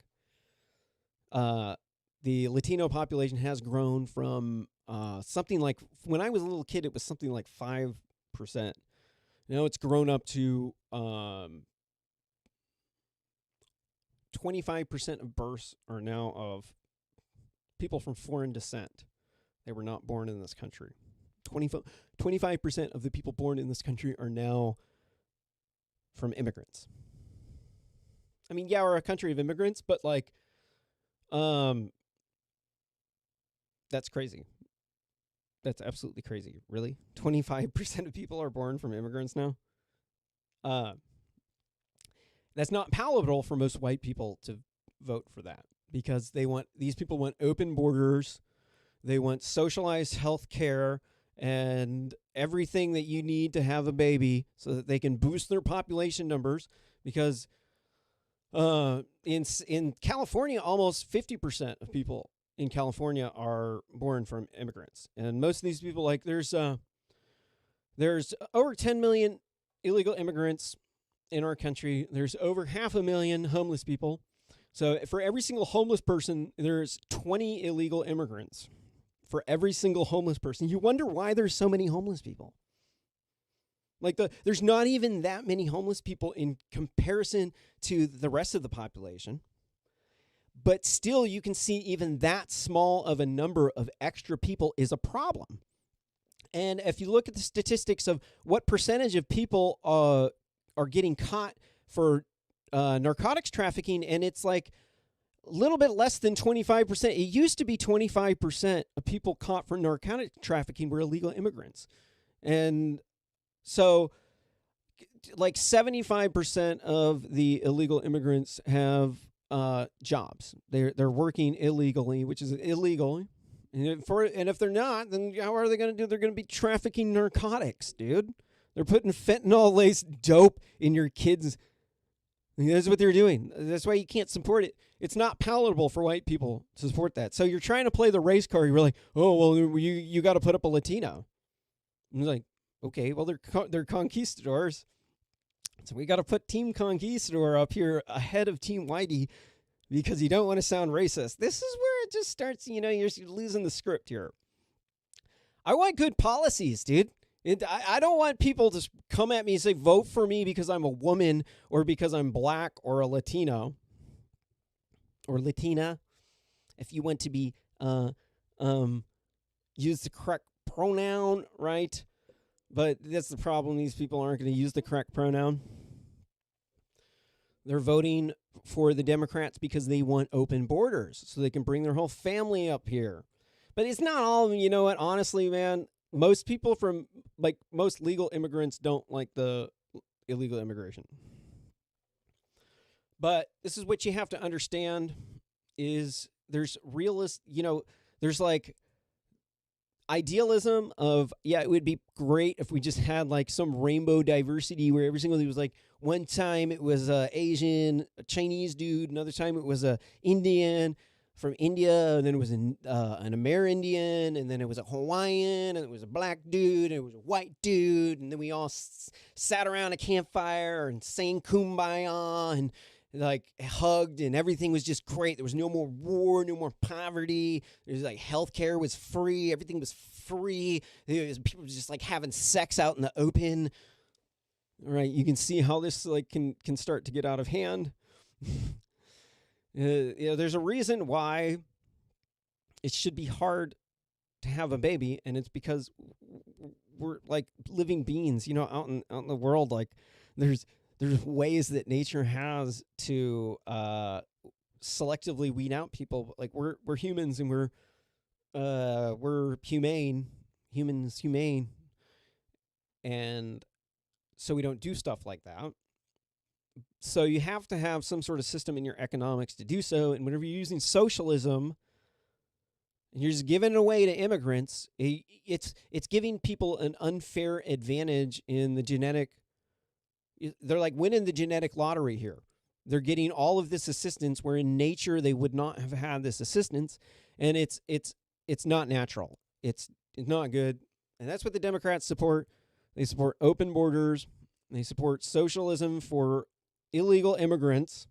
The Latino population has grown from something like, when I was a little kid, it was something like 5%. Now it's grown up to 25% of births are now of people from foreign descent. They were not born in this country. 25% of the people born in this country are now from immigrants. I mean, yeah, we're a country of immigrants, but like, that's crazy. That's absolutely crazy. Really? 25% of people are born from immigrants now? That's not palatable for most white people to vote for that, because these people want open borders, they want socialized health care and everything that you need to have a baby so that they can boost their population numbers, because in California, almost 50% of people in California are born from immigrants. And most of these people, like there's over 10 million illegal immigrants in our country. There's over 500,000 homeless people. So for every single homeless person, there's 20 illegal immigrants. For every single homeless person. You wonder why there's so many homeless people. Like there's not even that many homeless people in comparison to the rest of the population. But still, you can see even that small of a number of extra people is a problem. And if you look at the statistics of what percentage of people are getting caught for narcotics trafficking, and it's like a little bit less than 25%. It used to be 25% of people caught for narcotic trafficking were illegal immigrants. And so like 75% of the illegal immigrants have jobs. They're working illegally, which is illegal. And if they're not, then how are they going to do? They're going to be trafficking narcotics, dude. They're putting fentanyl-laced dope in your kids. That's what they're doing. That's why you can't support it. It's not palatable for white people to support that. So you're trying to play the race card. You're like, oh, well, you got to put up a Latino. And it's like, okay, well, they're conquistadors. So we got to put Team Conquistador up here ahead of Team Whitey because you don't want to sound racist. This is where it just starts, you're losing the script here. I want good policies, dude. I don't want people to come at me and say, vote for me because I'm a woman or because I'm black or a Latino or Latina. If you want to be, use the correct pronoun, right? But that's the problem. These people aren't going to use the correct pronoun. They're voting for the Democrats because they want open borders so they can bring their whole family up here. But it's not all of them. You know what? Honestly, man, most people from, like, most legal immigrants don't like the illegal immigration. But this is what you have to understand is there's there's like idealism of, yeah, it would be great if we just had like some rainbow diversity where every single thing was like, one time it was a Asian, a Chinese dude, another time it was a Indian from India, and then it was an Amerindian, and then it was a Hawaiian, and it was a black dude, and it was a white dude, and then we all sat around a campfire and sang Kumbaya and like hugged, and everything was just great. There was no more war, no more poverty. There's like healthcare was free, everything was free. People were just like having sex out in the open. All right, you can see how this like can start to get out of hand. There's a reason why it should be hard to have a baby, and it's because we're like living beings, out in the world. Like there's ways that nature has to selectively weed out people. Like we're humans, and we're humane, and so we don't do stuff like that. So you have to have some sort of system in your economics to do so. And whenever you're using socialism and you're just giving it away to immigrants, it's giving people an unfair advantage in the genetic. They're like winning the genetic lottery here. They're getting all of this assistance where in nature they would not have had this assistance, and it's not natural. It's not good, and that's what the Democrats support. They support open borders. They support socialism for illegal immigrants.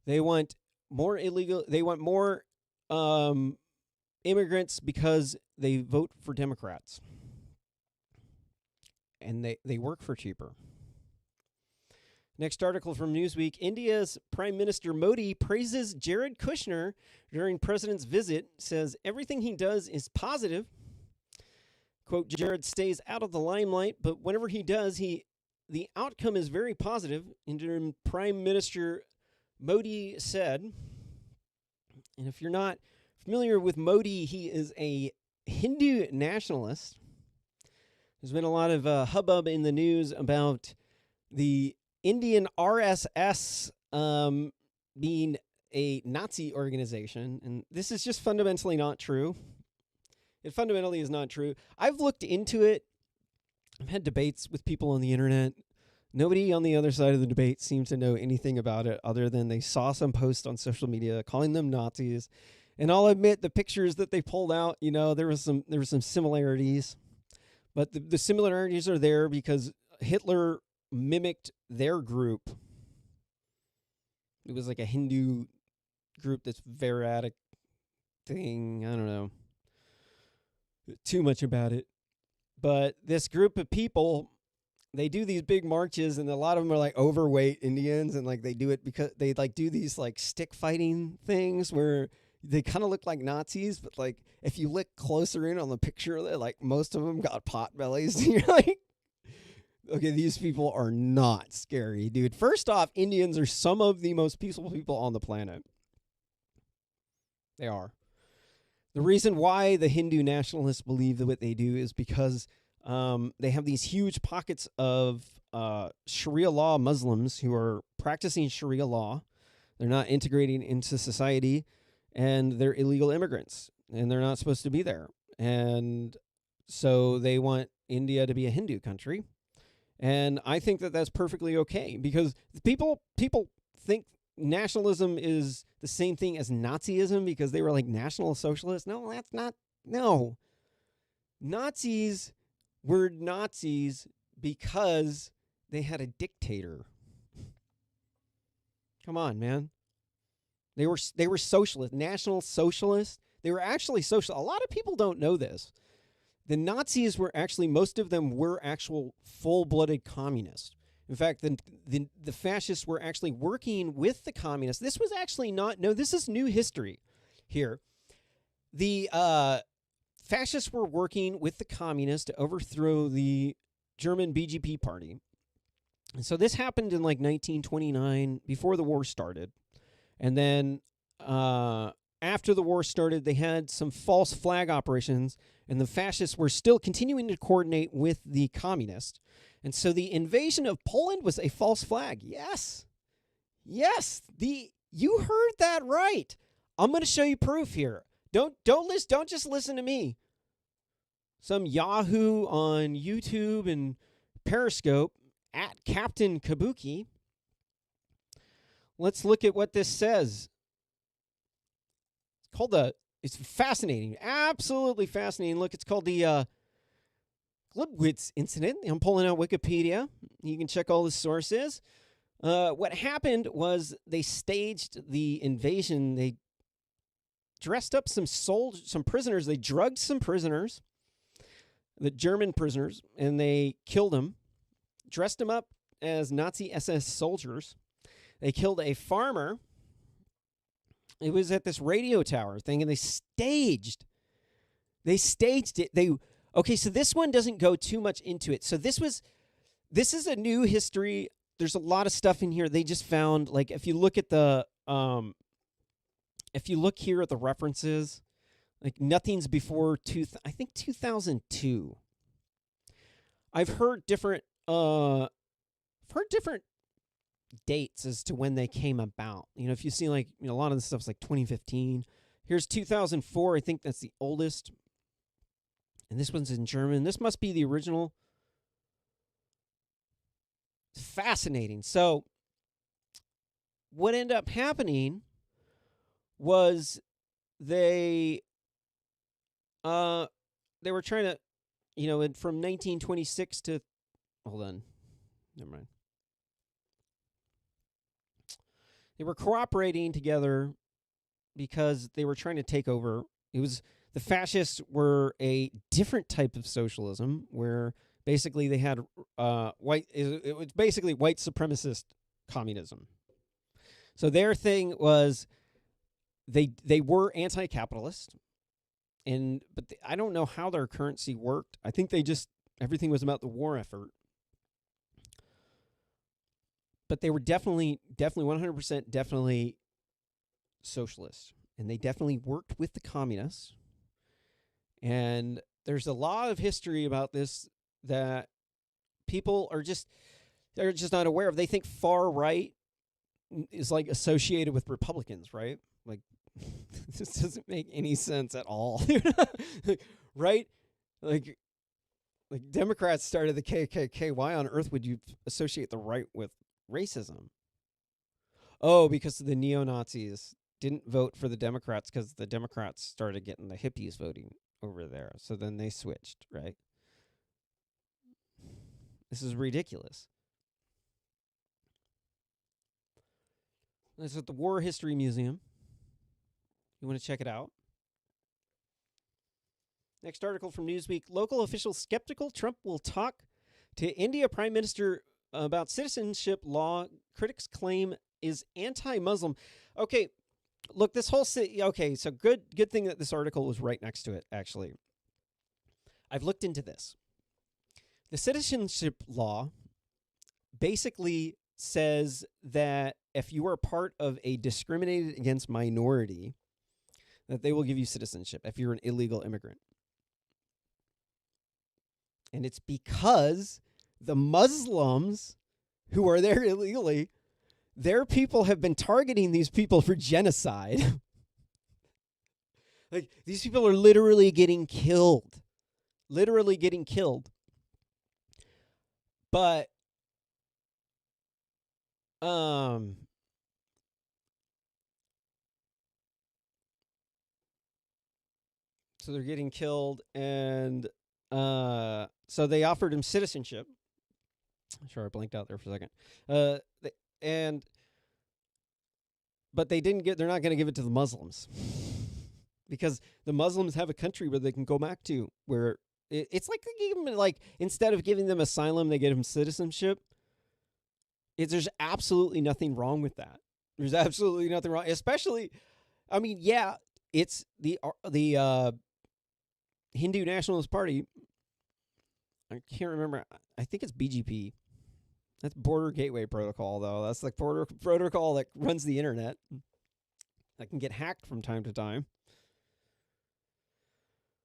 They want more illegal. They want more immigrants because they vote for Democrats, and they work for cheaper. Next article from Newsweek. India's Prime Minister Modi praises Jared Kushner during president's visit, says everything he does is positive. Quote, Jared stays out of the limelight, but whenever he does, the outcome is very positive, Indian Prime Minister Modi said. And if you're not familiar with Modi, he is a Hindu nationalist. There's been a lot of hubbub in the news about the Indian RSS being a Nazi organization, and this is just fundamentally not true. It fundamentally is not true. I've looked into it. I've had debates with people on the internet. Nobody on the other side of the debate seems to know anything about it other than they saw some post on social media calling them Nazis. And I'll admit the pictures that they pulled out, there were some similarities. But the similarities are there because Hitler mimicked their group. It was like a Hindu group that's Veratic thing. I don't know too much about it. But this group of people, they do these big marches, and a lot of them are like overweight Indians, and like they do it because they like do these like stick fighting things where they kind of look like Nazis, but like if you look closer in on the picture, like most of them got pot bellies. And you're like, okay, these people are not scary, dude. First off, Indians are some of the most peaceful people on the planet. They are. The reason why the Hindu nationalists believe that what they do is because they have these huge pockets of Sharia law Muslims who are practicing Sharia law. They're not integrating into society, and they're illegal immigrants, and they're not supposed to be there. And so they want India to be a Hindu country. And I think that that's perfectly okay, because people think nationalism is the same thing as Nazism because they were like National Socialists. No, that's not. No. Nazis were Nazis because they had a dictator. Come on, man. They were socialist, National Socialists. They were actually social. A lot of people don't know this. The Nazis were actually, most of them were actual full-blooded communists. In fact, the fascists were actually working with the communists. This was actually this is new history here. The fascists were working with the communists to overthrow the German BGP party. And so this happened in like 1929, before the war started. And then after the war started, they had some false flag operations, and the fascists were still continuing to coordinate with the communists. And so the invasion of Poland was a false flag. Yes. Yes. You heard that right. I'm going to show you proof here. Don't just listen to me. Some Yahoo on YouTube and Periscope at Captain Kabuki. Let's look at what this says. It's fascinating. Absolutely fascinating. Look, it's called the Glibwitz incident. I'm pulling out Wikipedia. You can check all the sources. What happened was they staged the invasion. They dressed up some prisoners. They drugged some prisoners, the German prisoners, and they killed them. Dressed them up as Nazi SS soldiers. They killed a farmer. It was at this radio tower thing, and they staged it. Okay, so this one doesn't go too much into it. So this is a new history. There's a lot of stuff in here. They just found, like, if you look here at the references, like nothing's before 2002. I've heard different dates as to when they came about. If you see like a lot of the stuff's like 2015. Here's 2004. I think that's the oldest. And this one's in German. This must be the original. Fascinating. So what ended up happening was they were trying to, from 1926 to, hold on, never mind. They were cooperating together because they were trying to take over. The fascists were a different type of socialism where basically they had it was basically white supremacist communism. So their thing was they were anti-capitalist, but I don't know how their currency worked. I think everything was about the war effort. But they were definitely 100% definitely socialist, and they definitely worked with the communists. And there's a lot of history about this that people they're just not aware of. They think far right is like associated with Republicans, right? Like this doesn't make any sense at all. Right? Like Democrats started the KKK. Why on earth would you associate the right with racism? Oh, because the neo-Nazis didn't vote for the Democrats because the Democrats started getting the hippies voting over there. So then they switched, right? This is ridiculous. This is at the War History Museum. You want to check it out? Next article from Newsweek. Local officials skeptical Trump will talk to India Prime Minister about citizenship law. Critics claim is anti-Muslim. Okay, look, this whole okay, so good thing that this article was right next to it, actually. I've looked into this. The citizenship law basically says that if you are part of a discriminated against minority, that they will give you citizenship if you're an illegal immigrant. And it's because the Muslims who are there illegally, their people have been targeting these people for genocide. Like, these people are literally getting killed. Literally getting killed. But, so they're getting killed, and so they offered him citizenship. Sure, I blanked out there for a second. But they didn't they're not going to give it to the Muslims. Because the Muslims have a country where they can go back to, where it's like they give them, like, instead of giving them asylum, they give them citizenship. There's absolutely nothing wrong with that. There's absolutely nothing wrong, especially, I mean, yeah, it's the Hindu Nationalist Party. I can't remember. I think it's BGP. That's Border Gateway Protocol, though. That's like border protocol that runs the internet. That can get hacked from time to time.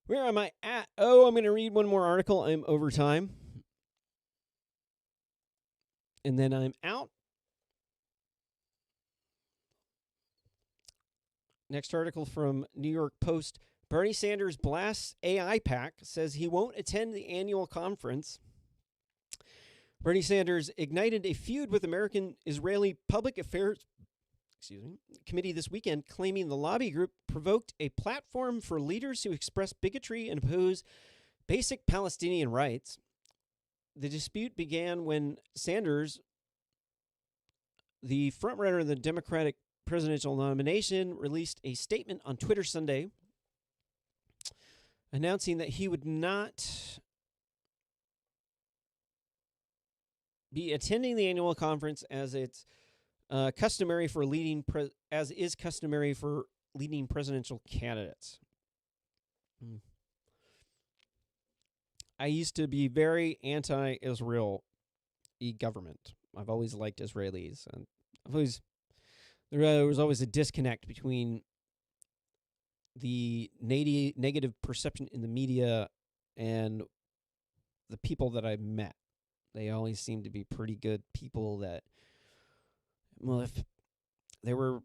Where am I at? Oh, I'm going to read one more article. I'm over time. And then I'm out. Next article from New York Post. Bernie Sanders blasts AI PAC, says he won't attend the annual conference. Bernie Sanders ignited a feud with American-Israeli Public Affairs Committee this weekend, claiming the lobby group provoked a platform for leaders who express bigotry and oppose basic Palestinian rights. The dispute began when Sanders, the frontrunner of the Democratic presidential nomination, released a statement on Twitter Sunday announcing that he would not be attending the annual conference as it's customary for leading presidential candidates. I used to be very anti-Israel government. I've always liked Israelis, and there was always a disconnect between the negative perception in the media and the people that I've met. They always seem to be pretty good people that Well, if they were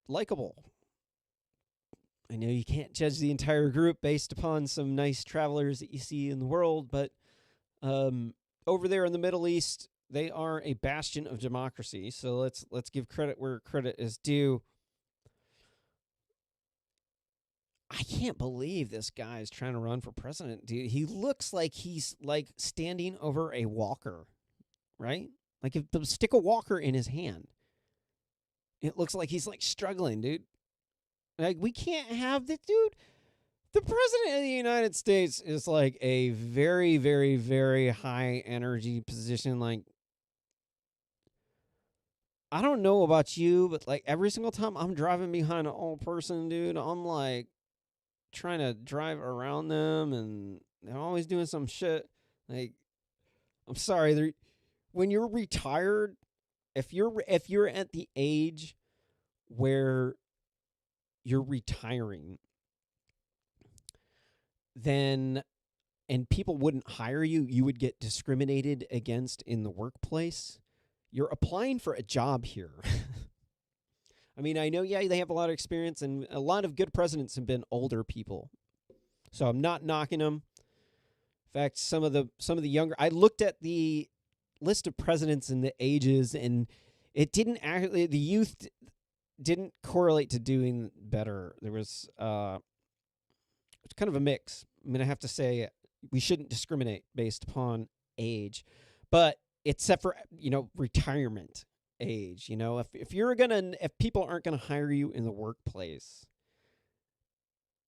likable. I know you can't judge the entire group based upon some nice travelers that you see in the world, but over there in the Middle East, they are a bastion of democracy. So let's give credit where credit is due. I can't believe this guy is trying to run for president, dude. He looks like he's like standing over a walker, right? Like if the stick a walker in his hand. It looks like he's like struggling, dude. Like we can't have this, dude. The president of the United States is like a very, very, very high energy position. Like, I don't know about you, but like every single time I'm driving behind an old person, dude, I'm like trying to drive around them and they're always doing some shit. Like, I'm sorry, when you're retired, if you're at the age where you're retiring, then and people wouldn't hire you, you would get discriminated against in the workplace. You're applying for a job here. I mean, I know, yeah, they have a lot of experience, and a lot of good presidents have been older people. So I'm not knocking them. In fact, some of the younger, I looked at the list of presidents and the ages, and it didn't actually, the youth didn't correlate to doing better. There was it's kind of a mix. I'm going to have to say we shouldn't discriminate based upon age, but except for, retirement age. If people aren't going to hire you in the workplace,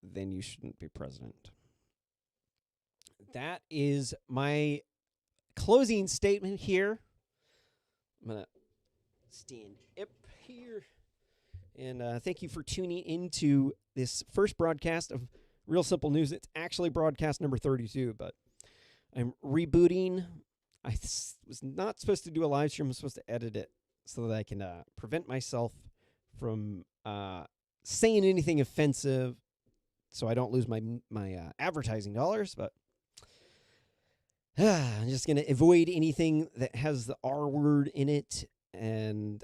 then you shouldn't be president. That is my closing statement here. I'm going to stand up here. And thank you for tuning into this first broadcast of Real Simple News. It's actually broadcast number 32, but I'm rebooting. I was not supposed to do a live stream. I'm supposed to edit it so that I can prevent myself from saying anything offensive so I don't lose my advertising dollars. But I'm just going to avoid anything that has the R word in it and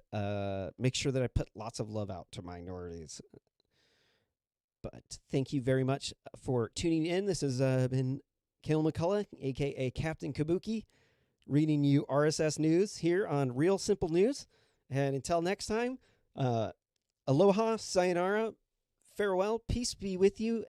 make sure that I put lots of love out to minorities. But thank you very much for tuning in. This has been Kale McCullough, a.k.a. Captain Kabuki, reading you RSS news here on Real Simple News. And until next time, aloha, sayonara, farewell, peace be with you,